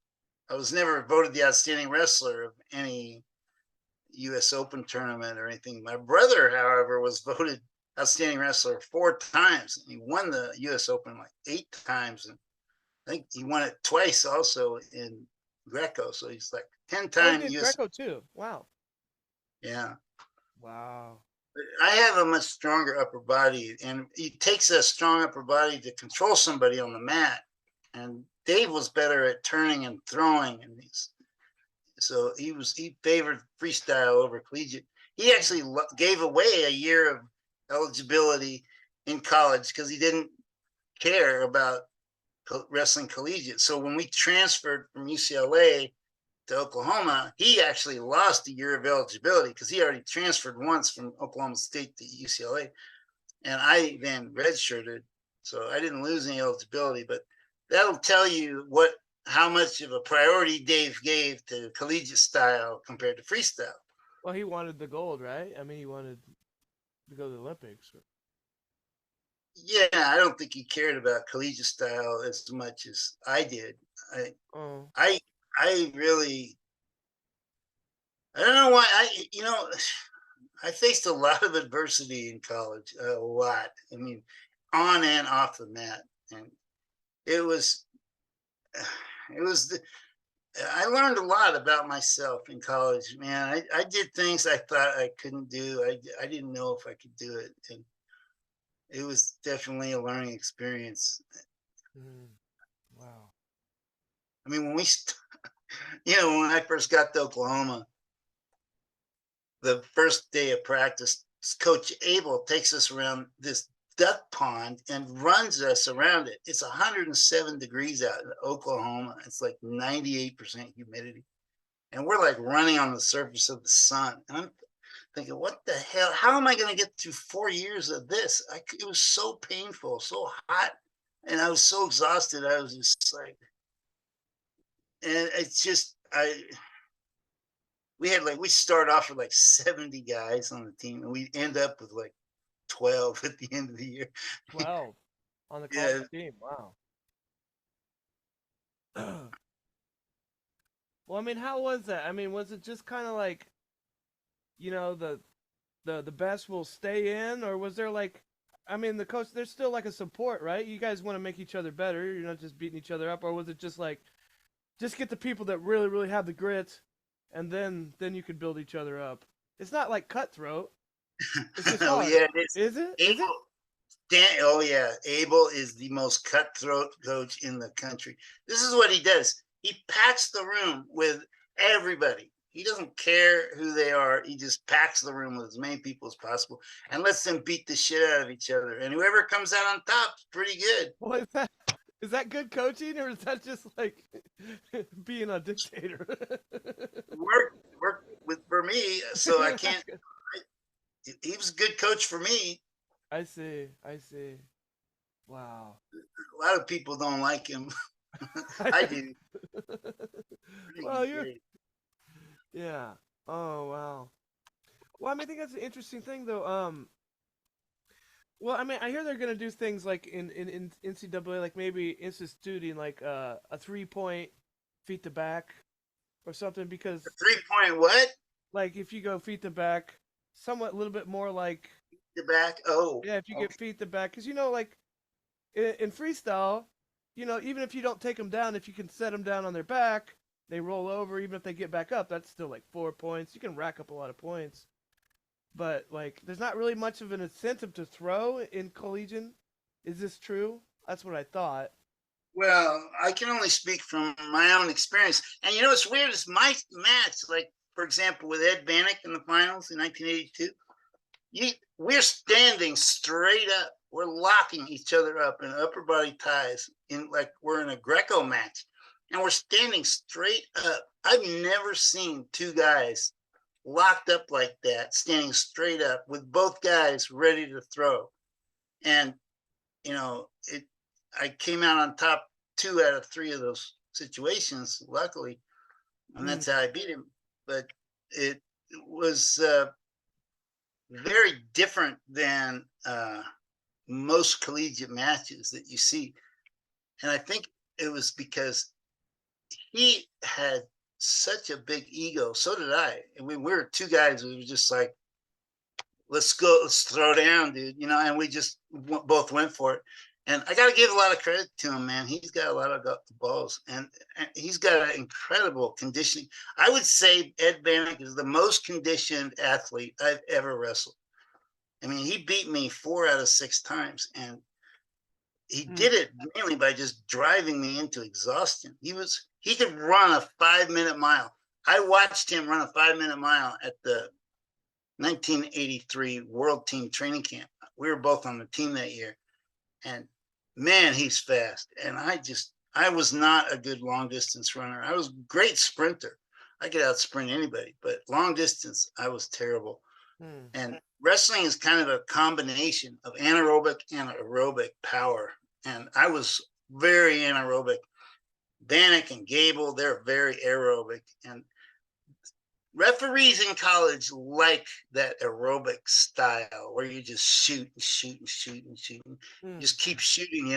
I was never voted the outstanding wrestler of any U.S. Open tournament or anything. My brother, however, was voted outstanding wrestler 4 times. He won the U.S. Open like 8 times, and I think he won it twice also in Greco. So he's like Oh, he 10-time did US. Greco too. Wow. Yeah. Wow. I have a much stronger upper body, and it takes a strong upper body to control somebody on the mat. And Dave was better at turning and throwing, and so he favored freestyle over collegiate. He actually gave away a year of eligibility in college because he didn't care about wrestling collegiate. So when we transferred from UCLA to Oklahoma, he actually lost a year of eligibility because he already transferred once from Oklahoma State to UCLA. And I then redshirted. So I didn't lose any eligibility, but that'll tell you how much of a priority Dave gave to collegiate style compared to freestyle. Well, he wanted the gold, right? I mean, he wanted to go to the Olympics. Yeah, I don't think he cared about collegiate style as much as I did. I Oh, I I really, I don't know why. I faced a lot of adversity in college, a lot. I mean, on and off the mat, and it was, it was. I learned a lot about myself in college, man. I did things I thought I couldn't do. I didn't know if I could do it, and it was definitely a learning experience. mm, wow. I mean, when I first got to Oklahoma, the first day of practice, Coach Abel takes us around this duck pond and runs us around it. It's 107 degrees out in Oklahoma. It's like 98% humidity. And we're like running on the surface of the sun. And I'm thinking, what the hell? How am I going to get through 4 years of this? It was so painful, so hot. And I was so exhausted. I was just like, and it's just, we start off with like 70 guys on the team, and we end up with like 12 at the end of the year. 12 on the college Yeah. team. Wow. Well, I mean, how was that? I mean, was it just kind of like, the best will stay in, or was there like, I mean, the coach, there's still like a support, right? You guys want to make each other better. You're not just beating each other up, or was it just like, just get the people that really, really have the grit, and then you could build each other up. It's not like cutthroat. It's just Oh hard. yeah, it is. Is it? Is it? Abel, oh yeah, Abel is the most cutthroat coach in the country. This is what he does. He packs the room with everybody. He doesn't care who they are. He just packs the room with as many people as possible and lets them beat the shit out of each other. And whoever comes out on top is pretty good. Well, is that good coaching, or is that just like being a dictator? Work with for me, so I can't. He was a good coach for me. I see. I see. Wow. lot of people don't like him. I do. I think Well, he's you're great. yeah. Oh wow. Well, I mean, I think that's an interesting thing though. Well, I mean, I hear they're gonna do things like in NCAA, like maybe instituting like a 3 point feet to back or something because 3 point what? like if you go feet to back, somewhat a little bit more like The back. Oh, yeah, if you get okay. feet to back, because like in freestyle, even if you don't take them down, if you can set them down on their back, they roll over. Even if they get back up, that's still like 4 points. You can rack up a lot of points. But like, there's not really much of an incentive to throw in collegiate. Is this true? That's what I thought. Well, I can only speak from my own experience. And you know what's weird is my match, like for example, with Ed Bannock in the finals in 1982, we're standing straight up. We're locking each other up in upper body ties, in like we're in a Greco match, and we're standing straight up. I've never seen two guys locked up like that, standing straight up with both guys ready to throw. And it. I came out on top 2 out of 3 of those situations, luckily, and Mm, that's how I beat him. But it was very different than most collegiate matches that you see. And I think it was because he had such a big ego. So did I. And we were two guys who were just like, let's go, let's throw down, dude. And we just both went for it. And I got to give a lot of credit to him, man. He's got a lot of balls, and he's got an incredible conditioning. I would say Ed Bannock is the most conditioned athlete I've ever wrestled. I mean, he beat me 4 out of 6 times, and he mm, did it mainly by just driving me into exhaustion. He could run a 5 minute mile. I watched him run a 5 minute mile at the 1983 World Team Training Camp. We were both on the team that year, and man, he's fast. And I was not a good long distance runner. I was a great sprinter. I could out sprint anybody, but long distance, I was terrible. mm. And wrestling is kind of a combination of anaerobic and aerobic power. And I was very anaerobic. Bannock and Gable, they're very aerobic. And referees in college like that aerobic style where you just shoot and shoot and shoot and shoot and Mm. just keep shooting.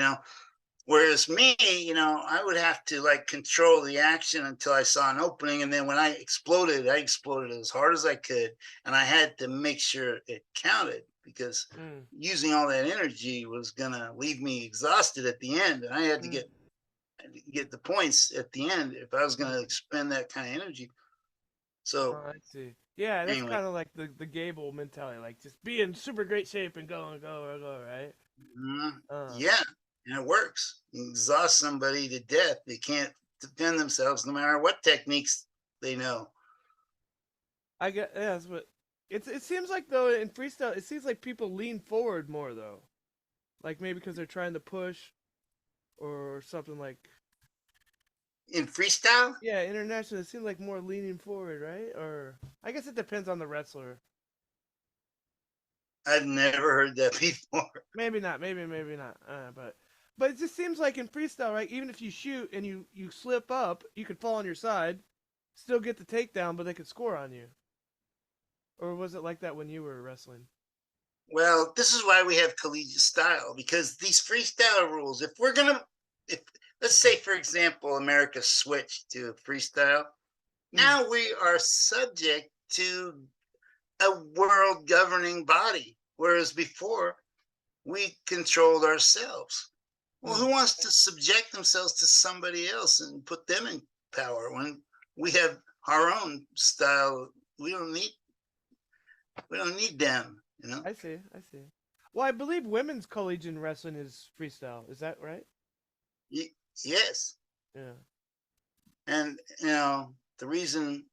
Whereas me, I would have to like control the action until I saw an opening. And then when I exploded as hard as I could. And I had to make sure it counted because Mm. using all that energy was going to leave me exhausted at the end. And I had to Mm. get the points at the end if I was going to Mm. expend that kind of energy. Oh, So I see. Yeah, that's anyway, kind of like the Gable mentality, like just be in super great shape and go and go and go, right? Uh, yeah, and it works. You exhaust somebody to death. They can't defend themselves no matter what techniques they know. I get yeah, that's what it seems like though in freestyle, it seems like people lean forward more though, like maybe because they're trying to push or something like In freestyle, yeah, international. It seems like more leaning forward, right? Or I guess it depends on the wrestler. I've never heard that before. Maybe not. Maybe not. But it just seems like in freestyle, right? Even if you shoot and you slip up, you could fall on your side, still get the takedown, but they could score on you. Or was it like that when you were wrestling? Well, this is why we have collegiate style because these freestyle rules, if let's say, for example, America switched to freestyle, Mm, now we are subject to a world governing body. Whereas before, we controlled ourselves. Well, mm. who wants to subject themselves to somebody else and put them in power when we have our own style? We don't need them. I see. I see. Well, I believe women's collegiate wrestling is freestyle. Is that right? Yes. Yeah. And the reason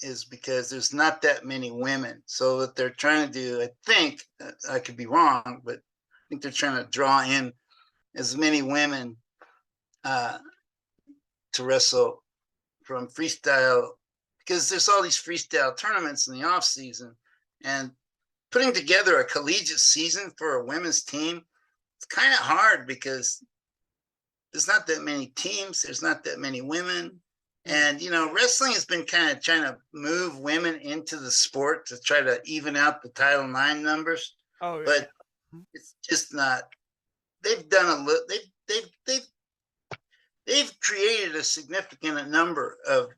is because there's not that many women. So what they're trying to do, I think, I could be wrong, but I think they're trying to draw in as many women uh, to wrestle from freestyle because there's all these freestyle tournaments in the off season, and putting together a collegiate season for a women's team, it's kind of hard because there's not that many teams. There's not that many women. Mm. And, wrestling has been kind of trying to move women into the sport to try to even out the Title IX numbers. Oh, yeah. But it's just not. They've done a little. They've created a significant number of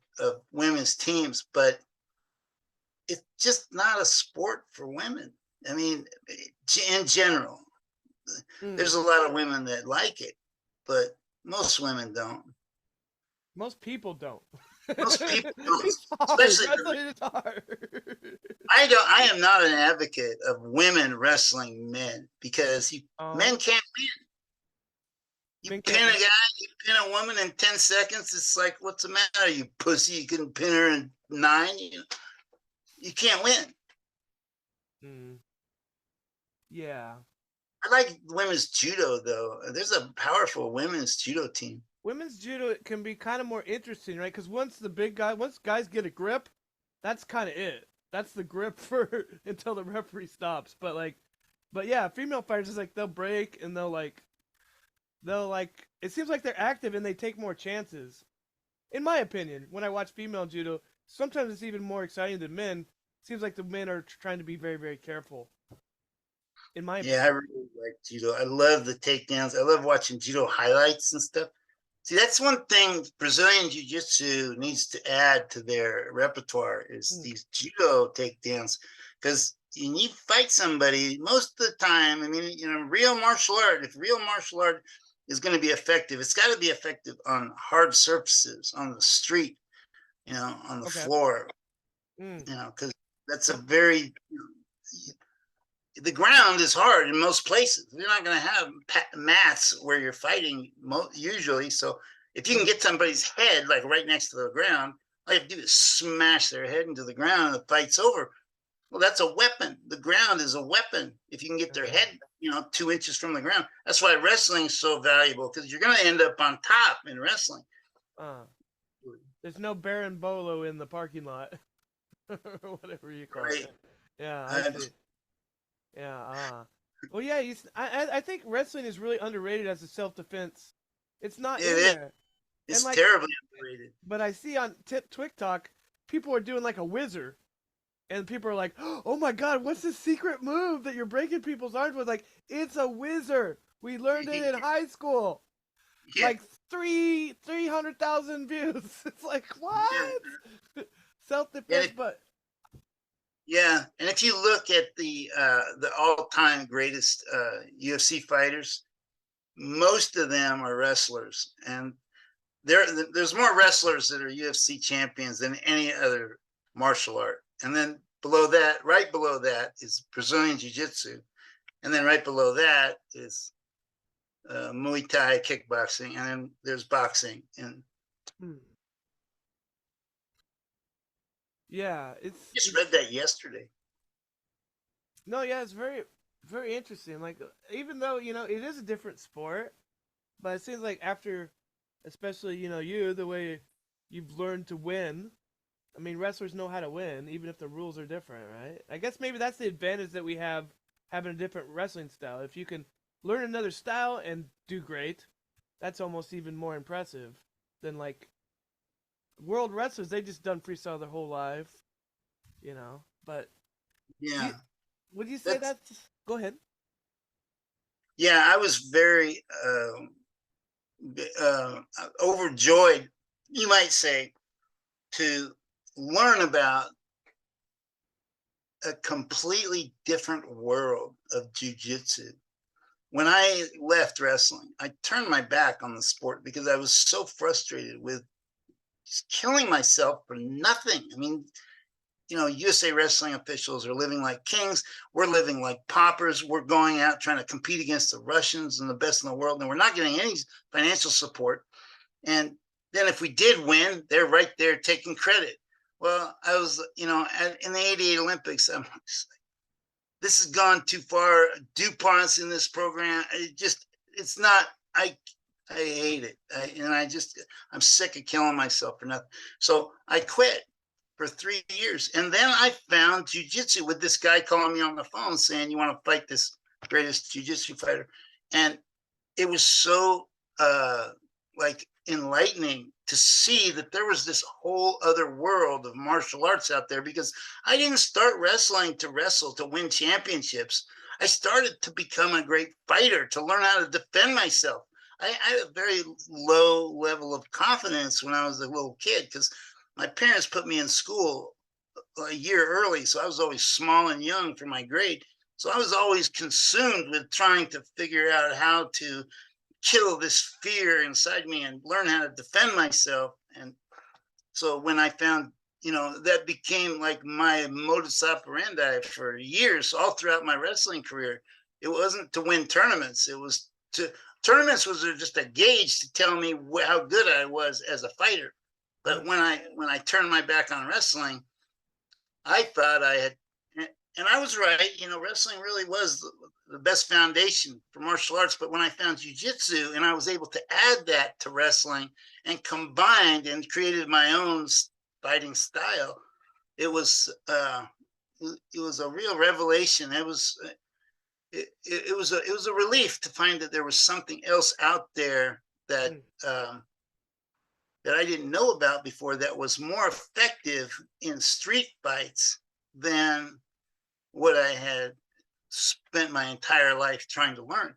women's teams, but it's just not a sport for women. I mean, in general, there's a lot of women that like it, but most women don't. Most people don't. Most people don't, It's hard. especially. It's hard. I am not an advocate of women wrestling men because men can't win. You pin a guy, you pin a woman in 10 seconds. It's like, what's the matter, you pussy? You can pin her in 9. You can't win. Yeah. I like women's judo, though. There's a powerful women's judo team. Women's judo can be kind of more interesting, right? Because once guys get a grip, that's kind of it. That's the grip for until the referee stops. But yeah, female fighters is like they'll break and they'll it seems like they're active and they take more chances. In my opinion, when I watch female judo, sometimes it's even more exciting than men. It seems like the men are trying to be very, very careful. In my opinion. I really like judo. I love the takedowns. I love watching judo highlights and stuff. See, that's one thing Brazilian jiu-jitsu needs to add to their repertoire is these judo takedowns. Because when you fight somebody, most of the time, I mean, if real martial art is going to be effective, it's got to be effective on hard surfaces, on the street, on the floor, because that's a very, the ground is hard in most places. You're not going to have mats where you're fighting usually. So if you can get somebody's head like right next to the ground, all you have to do is smash their head into the ground and the fight's over. Well, that's a weapon. The ground is a weapon. If you can get their head, 2 inches from the ground. That's why wrestling is so valuable, because you're going to end up on top in wrestling. There's no Baron Bolo in the parking lot. Whatever you call it. Yeah, I see. Yeah. Well, yeah. I think wrestling is really underrated as a self-defense. It's not in there. It's terribly underrated. But I see on TikTok, people are doing like a whizzer, and people are like, "Oh my God, what's this secret move that you're breaking people's arms with?" Like, it's a whizzer. We learned it in high school. Yeah. Like 300,000 views. It's like, what? Yeah. Self-defense, but. Yeah, and if you look at the all-time greatest UFC fighters, most of them are wrestlers, and there's more wrestlers that are UFC champions than any other martial art. And then right below that is Brazilian Jiu-Jitsu, and then right below that is Muay Thai, kickboxing, and then there's boxing. And yeah, I just read that yesterday. No, yeah, it's very, very interesting. Like, even though, it is a different sport, but it seems like after, especially, the way you've learned to win, I mean, wrestlers know how to win, even if the rules are different, right? I guess maybe that's the advantage that we have having a different wrestling style. If you can learn another style and do great, that's almost even more impressive than, like, world wrestlers. They just done freestyle their whole life, but yeah. Would you say that's go ahead? Yeah, I was very overjoyed, you might say, to learn about a completely different world of jiu-jitsu. When I left wrestling, I turned my back on the sport because I was so frustrated with just killing myself for nothing. I mean, USA wrestling officials are living like kings. We're living like paupers. We're going out trying to compete against the Russians and the best in the world, and we're not getting any financial support. And then if we did win, they're right there taking credit. Well, I was, in the '88 Olympics, I'm just like, this has gone too far. DuPont's in this program. It's not. I hate it, I'm sick of killing myself for nothing. So I quit for 3 years, and then I found jiu-jitsu with this guy calling me on the phone saying, "You want to fight this greatest jiu-jitsu fighter?" And it was so like enlightening to see that there was this whole other world of martial arts out there, because I didn't start wrestling to wrestle to win championships. I started to become a great fighter, to learn how to defend myself. I had a very low level of confidence when I was a little kid, because my parents put me in school a year early. So I was always small and young for my grade. So I was always consumed with trying to figure out how to kill this fear inside me and learn how to defend myself. And so when I found, that became like my modus operandi for years, all throughout my wrestling career. It wasn't to win tournaments. It was to tournaments was just a gauge to tell me how good I was as a fighter. But when I turned my back on wrestling, I thought I had, and I was right. Wrestling really was the best foundation for martial arts. But when I found jujitsu and I was able to add that to wrestling and combined and created my own fighting style, it was a real revelation. It was a relief to find that there was something else out there that that I didn't know about before, that was more effective in street fights than what I had spent my entire life trying to learn.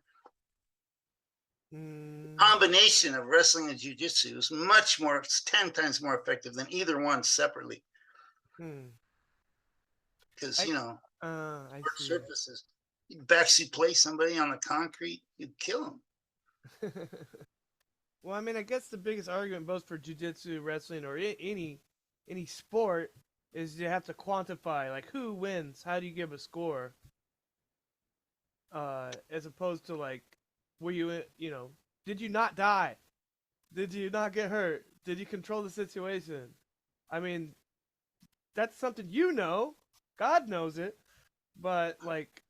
Combination of wrestling and jiu-jitsu is much more, it's 10 times more effective than either one separately. Because, I see. surfaces, you backseat play somebody on the concrete, you kill them. Well, I mean, I guess the biggest argument both for jiu-jitsu, wrestling, or any sport is you have to quantify, like, who wins, how do you give a score, as opposed to, like, were you, did you not die? Did you not get hurt? Did you control the situation? I mean, that's something God knows it, but, like,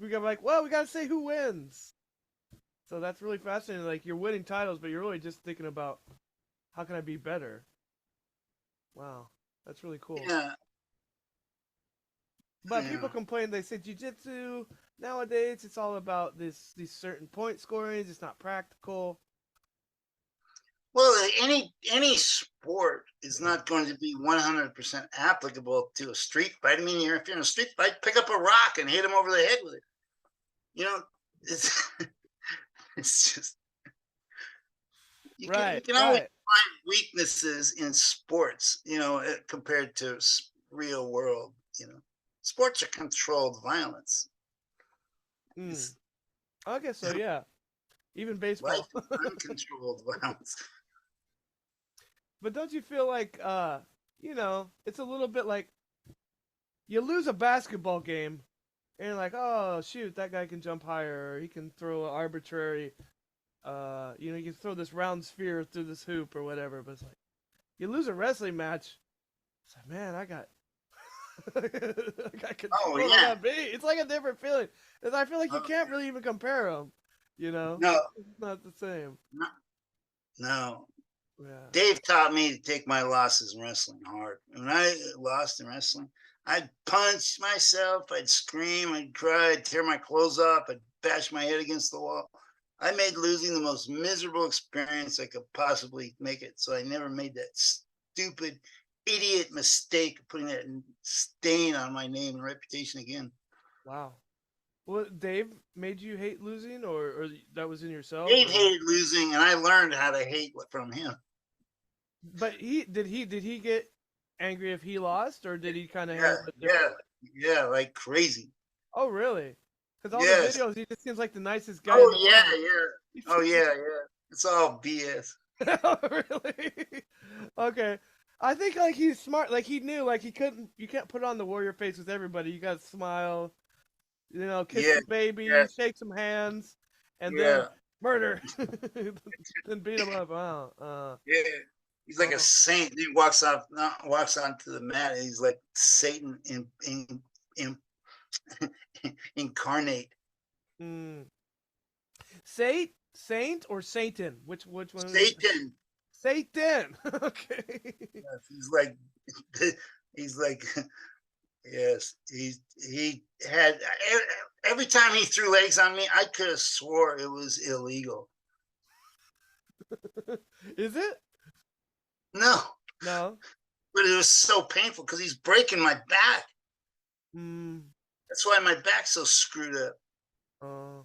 we got like, well, we gotta say who wins. So that's really fascinating. Like, you're winning titles, but you're really just thinking about how can I be better. Wow, that's really cool. Yeah. But people complain. They say jiu-jitsu nowadays it's all about these certain point scorings. It's not practical. Well, any sport is not going to be 100% applicable to a street fight. I mean, if you're in a street fight, pick up a rock and hit him over the head with it. It's it's just you can always find weaknesses in sports, compared to real world. Sports are controlled violence. I guess so. Yeah, even baseball. Uncontrolled violence. But don't you feel like, it's a little bit like you lose a basketball game, and you're like, oh shoot, that guy can jump higher, or he can throw an arbitrary, you can throw this round sphere through this hoop or whatever. But it's like you lose a wrestling match, it's like, man, I got control of that beat. It's like a different feeling. And I feel like you can't really even compare them. No, it's not the same. No. Yeah. Dave taught me to take my losses in wrestling hard. When I lost in wrestling, I'd punch myself, I'd scream, I'd cry, I'd tear my clothes off, I'd bash my head against the wall. I made losing the most miserable experience I could possibly make it. So I never made that stupid, idiot mistake of putting that stain on my name and reputation again. Wow. Well, Dave made you hate losing, or that was in yourself? Dave hated losing, and I learned how to hate from him. But did he get angry if he lost, or did he kind of yeah, like crazy? Oh, really? Because all the videos, he just seems like the nicest guy. Oh yeah. Oh yeah. It's all BS. Oh, really? Okay. I think like he's smart. Like he knew, like you can't put on the warrior face with everybody. You got to smile. Kiss the baby, shake some hands, and then murder, then beat him up. Yeah, he's like a saint. He walks onto the mat. And he's like Satan incarnate. Saint or Satan? Which one? Satan. Satan. Okay. Yes, he's like. Yes, he had every time he threw legs on me, I could have swore it was illegal. Is it? No, No. but it was so painful because he's breaking my back. Mm. That's why my back's so screwed up. Uh,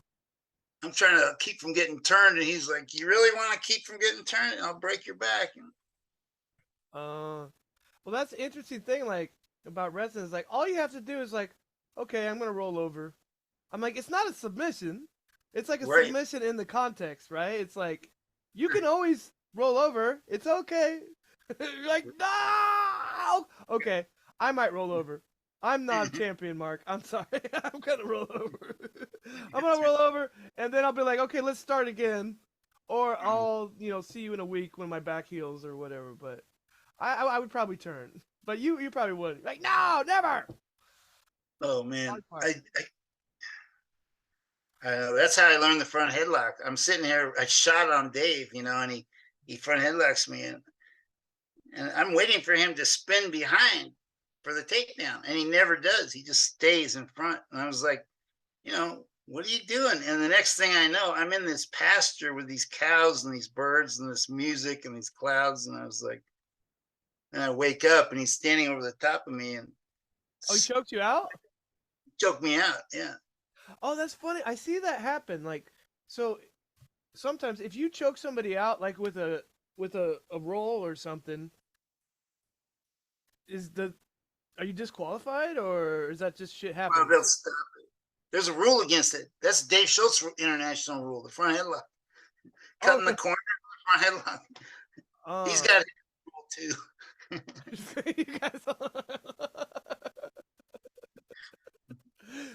I'm trying to keep from getting turned, and he's like, "You really want to keep from getting turned? I'll break your back." uh. Well, that's the interesting thing, like about wrestling is like all you have to do is like, okay, I'm gonna roll over. I'm like, it's not a submission. It's like a Right. submission in the context, right? It's like you can always roll over. It's okay. You're like, no. Okay, I might roll over. I'm not a champion, Mark. I'm sorry. I'm gonna roll over. I'm gonna roll over, and then I'll be like, okay, let's start again, or I'll see you in a week when my back heals or whatever. But I would probably turn, but you probably wouldn't. Like, no, never. Oh man, Hard part. that's how I learned the front headlock. I'm sitting here, I shot on Dave, and he front headlocks me, and I'm waiting for him to spin behind for the takedown, and he never does. He just stays in front, and I was like, what are you doing? And the next thing I know, I'm in this pasture with these cows and these birds and this music and these clouds, and I was like, and I wake up and he's standing over the top of me and Oh, he choked you out? choked me out. Yeah. Oh, that's funny. I see that happen. Like, so sometimes if you choke somebody out, like with a roll or something, is the are you disqualified or is that just shit Well, happens? they'll stop it. There's a rule against it. That's Dave Schultz international rule, the front headlock. Oh, Cutting the corner, front headlock. He's uh, got a rule too. you guys.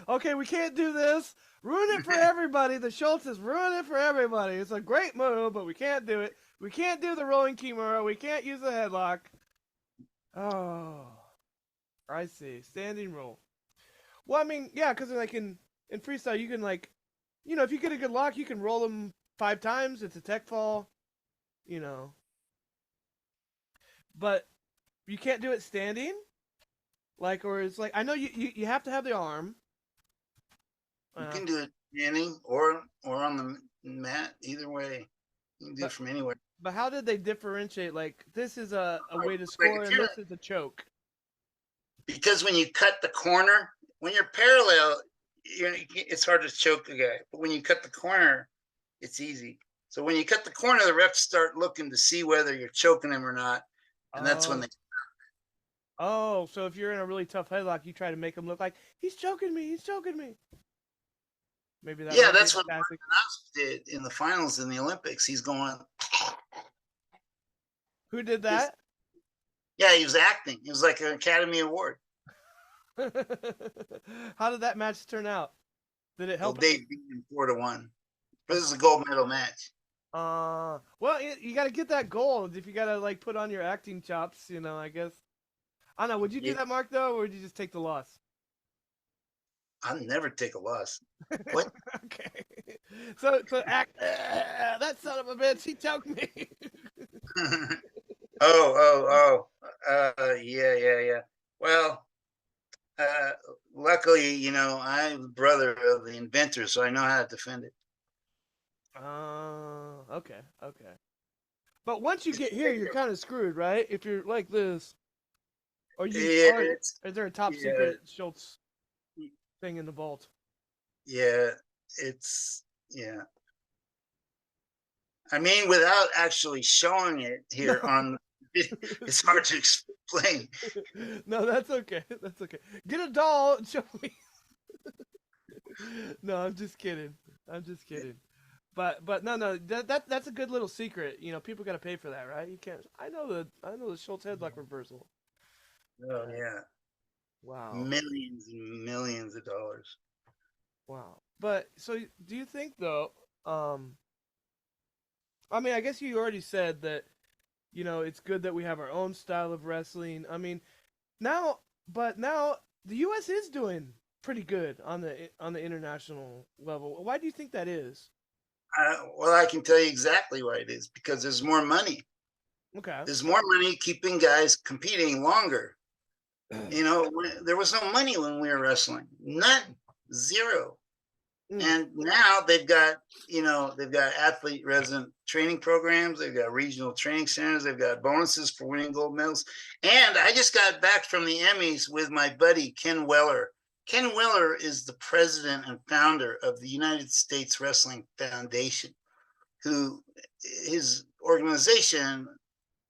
Okay, we can't do this. Ruin it for everybody. The Schultzes ruin it for everybody. It's a great move, but we can't do it. We can't do the rolling Kimura. We can't use the headlock. Oh, I see. Standing roll. Well, I mean, yeah, because like in freestyle, you can like, if you get a good lock, you can roll them 5 times. It's a tech fall, you know. But you can't do it standing. Like, or it's like I know you have to have the arm. You can do it standing or on the mat. Either way, you can do it But from anywhere. but how did they differentiate? Like, this is a way to Like score, if and you're this is a choke. because when you cut the corner, when you're parallel, it's hard to choke a guy. But when you cut the corner, it's easy. So when you cut the corner, the refs start looking to see whether you're choking him or not, and that's when Oh, they. oh, so if you're in a really tough headlock, you try to make him look like he's choking me. He's choking me. Maybe that Yeah, might be that's the what tactic. Martin did in the finals in the Olympics. He's going. Who did He's, that? yeah, he was acting. It was like an Academy Award. How did that match turn out? Did it Well, help? Dave beat him 4-1. But this is a gold medal match. Well, you got to get that gold if you got to like put on your acting chops, I guess. I don't know. Would you do Yeah, that, Mark, though, or would you just take the loss? I'll never take a loss. What? Okay. So act. That son of a bitch, he choked me. Yeah. Well, uh, luckily, I'm the brother of the inventor, so I know how to defend it. Okay, okay. But once you get here, you're kind of screwed, right? If you're like this, Yeah, or is there a top yeah, secret Schultz thing in the vault? yeah, yeah. I mean, without actually showing it No. here on, it's hard to explain. No, that's okay. That's okay. Get a doll and show me. No, I'm just kidding. I'm just kidding. But no, that's a good little secret. People got to pay for that, right? You can't. I know the Schultz headlock reversal. Oh yeah, Wow, millions and millions of dollars. wow. But so do you think though? Um, I mean, I guess you already said that. It's good that we have our own style of wrestling. I mean, now the U.S. is doing pretty good on the international level. Why do you think that is? Well, I can tell you exactly why it is because there's more money. Okay. There's more money keeping guys competing longer. There was no money when we were wrestling. None. Zero. Mm. And now they've got, they've got athlete resident training programs. They've got regional training centers. They've got bonuses for winning gold medals. And I just got back from the Emmys with my buddy, Ken Weller. Ken Weller is the president and founder of the United States Wrestling Foundation, who his organization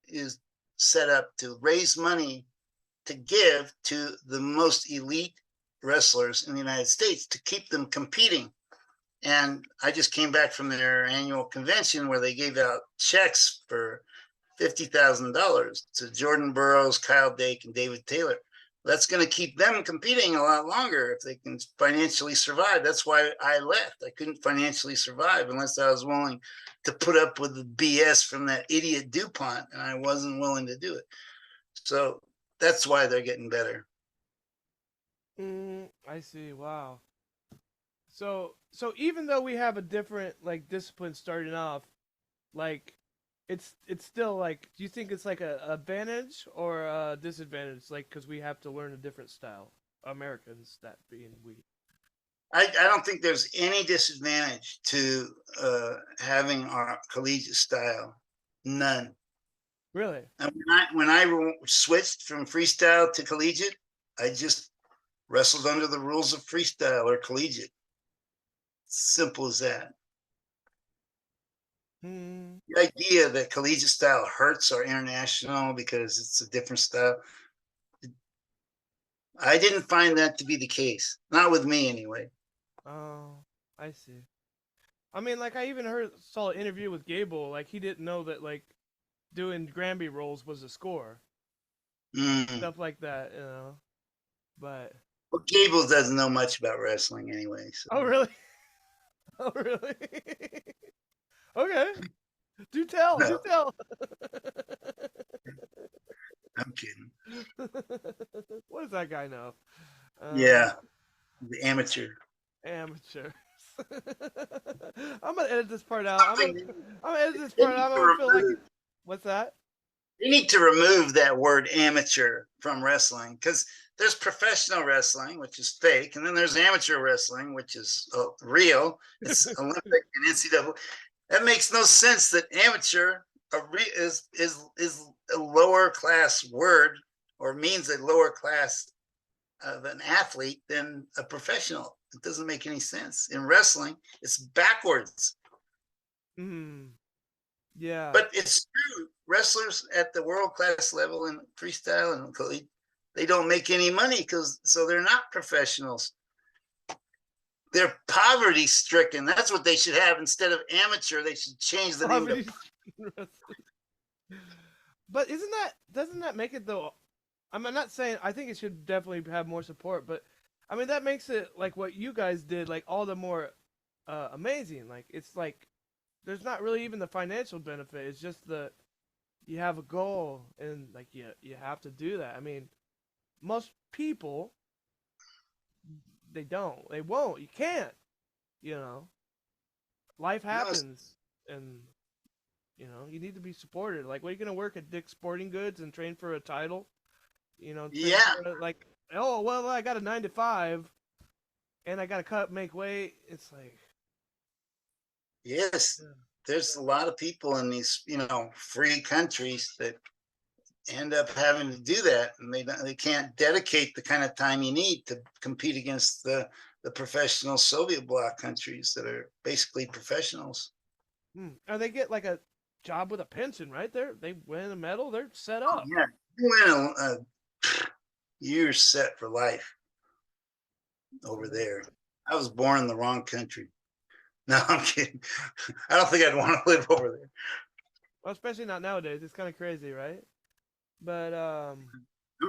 is set up to raise money to give to the most elite wrestlers in the United States to keep them competing. And I just came back from their annual convention where they gave out checks for $50,000 to Jordan Burroughs, Kyle Dake, and David Taylor. That's going to keep them competing a lot longer if they can financially survive. That's why I left. I couldn't financially survive unless I was willing to put up with the BS from that idiot DuPont, and I wasn't willing to do it. So that's why they're getting better. I see. Wow. So even though we have a different like discipline starting off, like it's still like, do you think it's like a advantage or a disadvantage? Like, because we have to learn a different style. Americans, that being we. I don't think there's any disadvantage to having our collegiate style. None. Really? And when I switched from freestyle to collegiate, I just wrestled under the rules of freestyle or collegiate. Simple as that. Hmm. The idea that collegiate style hurts our international because it's a different style, I didn't find that to be the case. Not with me, anyway. Oh, I see. I mean, like I even saw an interview with Gable. Like he didn't know that like doing Granby rolls was a score, Mm. stuff like that, you know. But Well, Gables doesn't know much about wrestling anyway. So. oh really? Oh really? Okay. Do tell. Do No, tell. I'm kidding. What does that guy know? Um, Yeah, the amateur. Amateurs. I'm gonna edit this part out. They I'm gonna edit this part need out. I'm to gonna feel like remove, what's that? they need to remove that word amateur from wrestling because there's professional wrestling, which is fake, and then there's amateur wrestling, which is real. It's Olympic and NCAA. That makes no sense. That amateur is a lower class word or means a lower class of an athlete than a professional. It doesn't make any sense. In wrestling, it's backwards. Hmm. Yeah. But it's true. Wrestlers at the world class level in freestyle and collegiate, they don't make any money so they're not professionals. They're poverty stricken. That's what they should have instead of amateur. They should change the name to. But doesn't that make it though? I'm not saying I think it should definitely have more support, but I mean that makes it like what you guys did like all the more amazing. Like it's like there's not really even the financial benefit. It's just you have a goal and like you have to do that. I mean, most people they won't. You can't. You know, life happens, and you need to be supported. Like, what are you gonna work at Dick's Sporting Goods and train for a title? Yeah. Like, oh well, I got a 9 to 5, and I got to make weight. It's like, Yes. yeah. There's a lot of people in these, free countries that end up having to do that, and they can't dedicate the kind of time you need to compete against the professional Soviet bloc countries that are basically professionals. Or they get like a job with a pension, right? They win a medal, they're set Oh, up. yeah, you win you're set for life over there. I was born in the wrong country. No, I'm kidding. I don't think I'd want to live over there. Well, especially not nowadays. It's kind of crazy, right? But I'm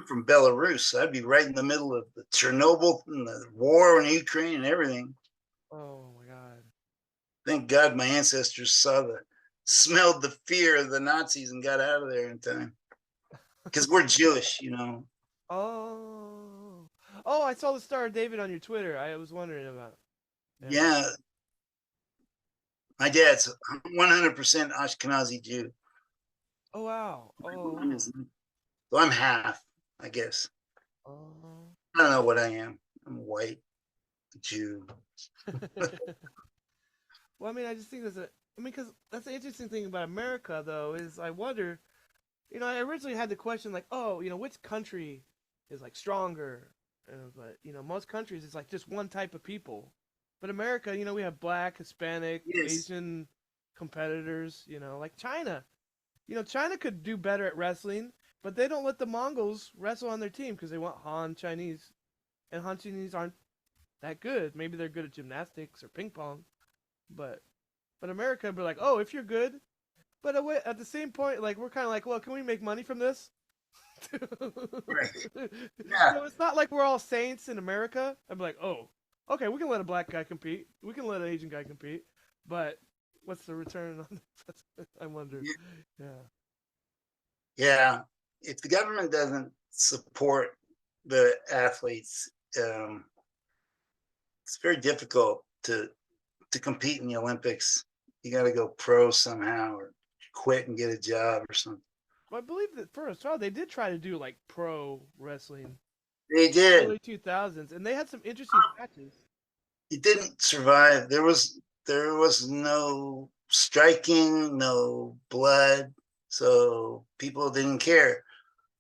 from Belarus. I'd be right in the middle of the Chernobyl and the war in Ukraine and everything. oh my god. Thank God my ancestors smelled the fear of the Nazis and got out of there in time. Because we're Jewish. Oh. Oh, I saw the Star of David on your Twitter. I was wondering about. Yeah. My dad's 100% Ashkenazi Jew. Oh wow. Oh wow. So I'm half, I guess. Oh. I don't know what I am. I'm white. Jew. Well, I mean, I just think because that's the interesting thing about America, though, is I wonder, I originally had the question like, oh, which country is like stronger? But most countries it's like just one type of people. But America, we have black, Hispanic, Yes. Asian competitors. Like China. China could do better at wrestling, but they don't let the Mongols wrestle on their team because they want Han Chinese, and Han Chinese aren't that good. Maybe they're good at gymnastics or ping pong, but America would be like, oh, if you're good. But at the same point, like we're kind of like, well, can we make money from this? Right. Yeah. It's not like we're all saints in America. I'm like, oh, okay, we can let a black guy compete. We can let an Asian guy compete. But what's the return on that? I wonder. Yeah. Yeah. If the government doesn't support the athletes, it's very difficult to compete in the Olympics. You got to go pro somehow, or quit and get a job or something. Well, I believe that for a while they did try to do like pro wrestling They did. early 2000s, and they had some interesting matches. It didn't survive. There was no striking, no blood, so people didn't care.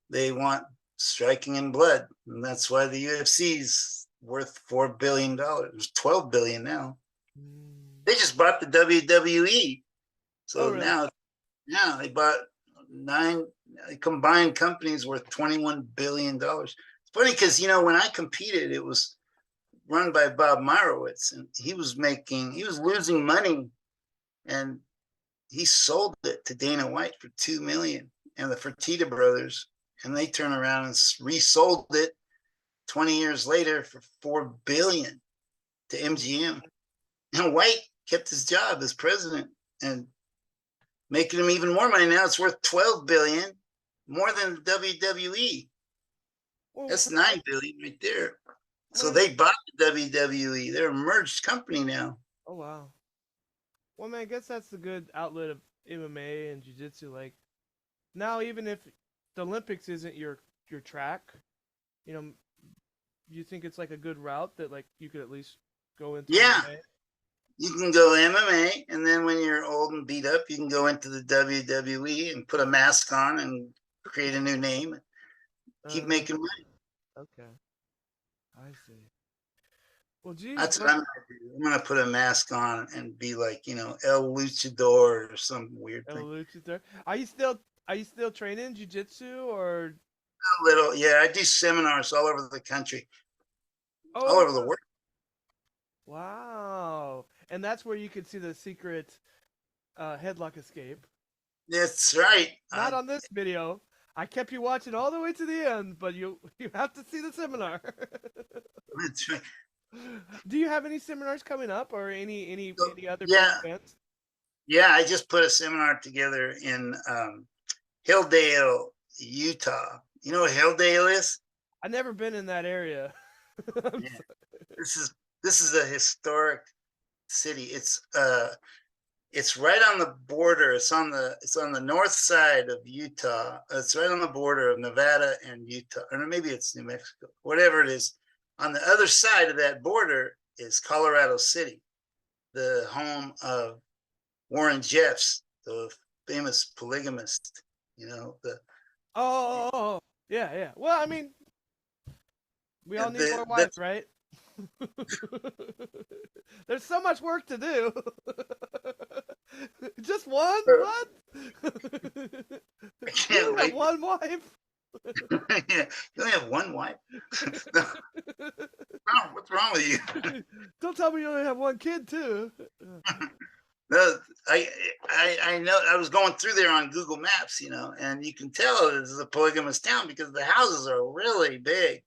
They want striking and blood, and that's why the UFC's worth $4 billion, 12 billion now. Mm. They just bought the WWE, Oh, so really? now they bought nine combined companies worth $21 billion. It's funny because when I competed, it was run by Bob Meyerowitz, and he was losing money, and he sold it to Dana White for $2 million, and the Fertitta brothers, and they turn around and resold it 20 years later for $4 billion to MGM. And White kept his job as president and making him even more money. Now it's worth $12 billion, more than the WWE. Well, That's $9 billion right there. So man, they bought the WWE. They're a merged company now. oh wow. Well, man, I guess that's the good outlet of MMA and jiu-jitsu. Like now, even if the Olympics isn't your track, you know, you think it's like a good route that like you could at least go into Yeah, MMA. you can go MMA, and then when you're old and beat up, you can go into the WWE and put a mask on and create a new name. Keep Uh, making money. okay, I see. Well, geez, That's what I'm gonna do. I'm gonna put a mask on and be like, El Luchador or some weird El thing. Luchador. Are you still training jiu-jitsu or? A little, yeah. I do seminars all over the country, all Oh, over the world. wow. And that's where you could see the secret headlock escape. That's right. Not on this video. I kept you watching all the way to the end, but you have to see the seminar. That's right. Do you have any seminars coming up or any other big Yeah, events? yeah. I just put a seminar together in Hilldale, Utah. You know what Hilldale is? I've never been in that area. I'm Yeah. so- This is a historic city. It's right on the border. It's on the north side of Utah. It's right on the border of Nevada and Utah, or maybe it's New Mexico, whatever it is. On the other side of that border is Colorado City, the home of Warren Jeffs, the famous polygamist. The oh, yeah, yeah. Well, I mean, we all need more wives, that's right? There's so much work to do. Just one? What? I You can't only have wait. one wife? Yeah, you only have one wife. What's wrong with you? Don't tell me you only have one kid too. No, I know. I was going through there on Google Maps, and you can tell this is a polygamous town because the houses are really big.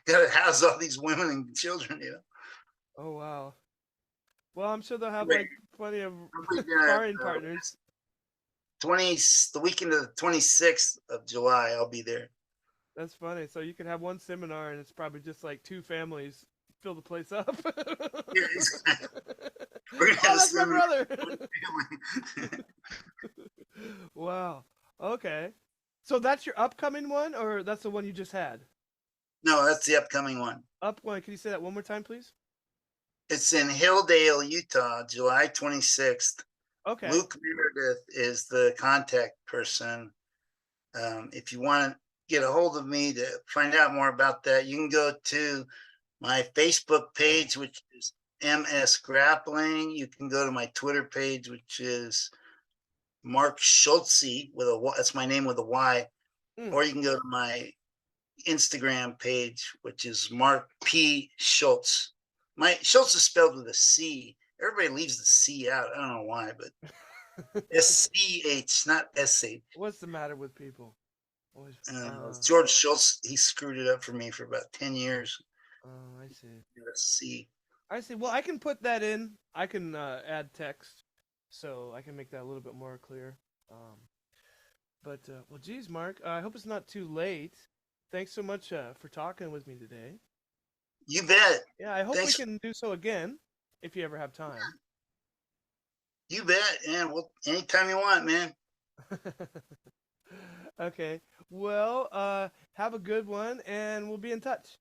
Got to house all these women and children. Oh wow. Well, I'm sure they'll have Wait, like plenty of uh, sparring partners. 20 the weekend of the 26th of July, I'll be there. That's funny. So you can have one seminar and it's probably just like two families fill the place up. Yeah, we're gonna Oh, have a that's my seminar brother. with family. Wow. Okay. So that's your upcoming one, or that's the one you just had? No, that's the upcoming one. Up one. Can you say that one more time, please? It's in Hilldale, Utah, July 26th. Okay. Luke Meredith is the contact person. If you want to get a hold of me to find out more about that, you can go to my Facebook page, which is MS Grappling. You can go to my Twitter page, which is Mark Schultze with a Y. That's my name with a Y. Mm. Or you can go to my Instagram page, which is Mark P. Schultz. My Schultz is spelled with a C. Everybody leaves the C out. I don't know why, but SCH, not SH. What's the matter with people? Always. George Schultz, he screwed it up for me for about 10 years. I see. C. I see. Well, I can put that in. I can add text, so I can make that a little bit more clear. Well, geez, Mark, I hope it's not too late. Thanks so much for talking with me today. You bet. Yeah, I hope Thanks. we can do so again if you ever have time. You bet. And well, anytime you want, man. Okay. Well, have a good one, and we'll be in touch.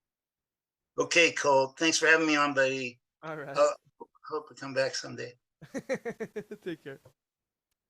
Okay, Cole. Thanks for having me on, buddy. All right. Hope to come back someday. Take care.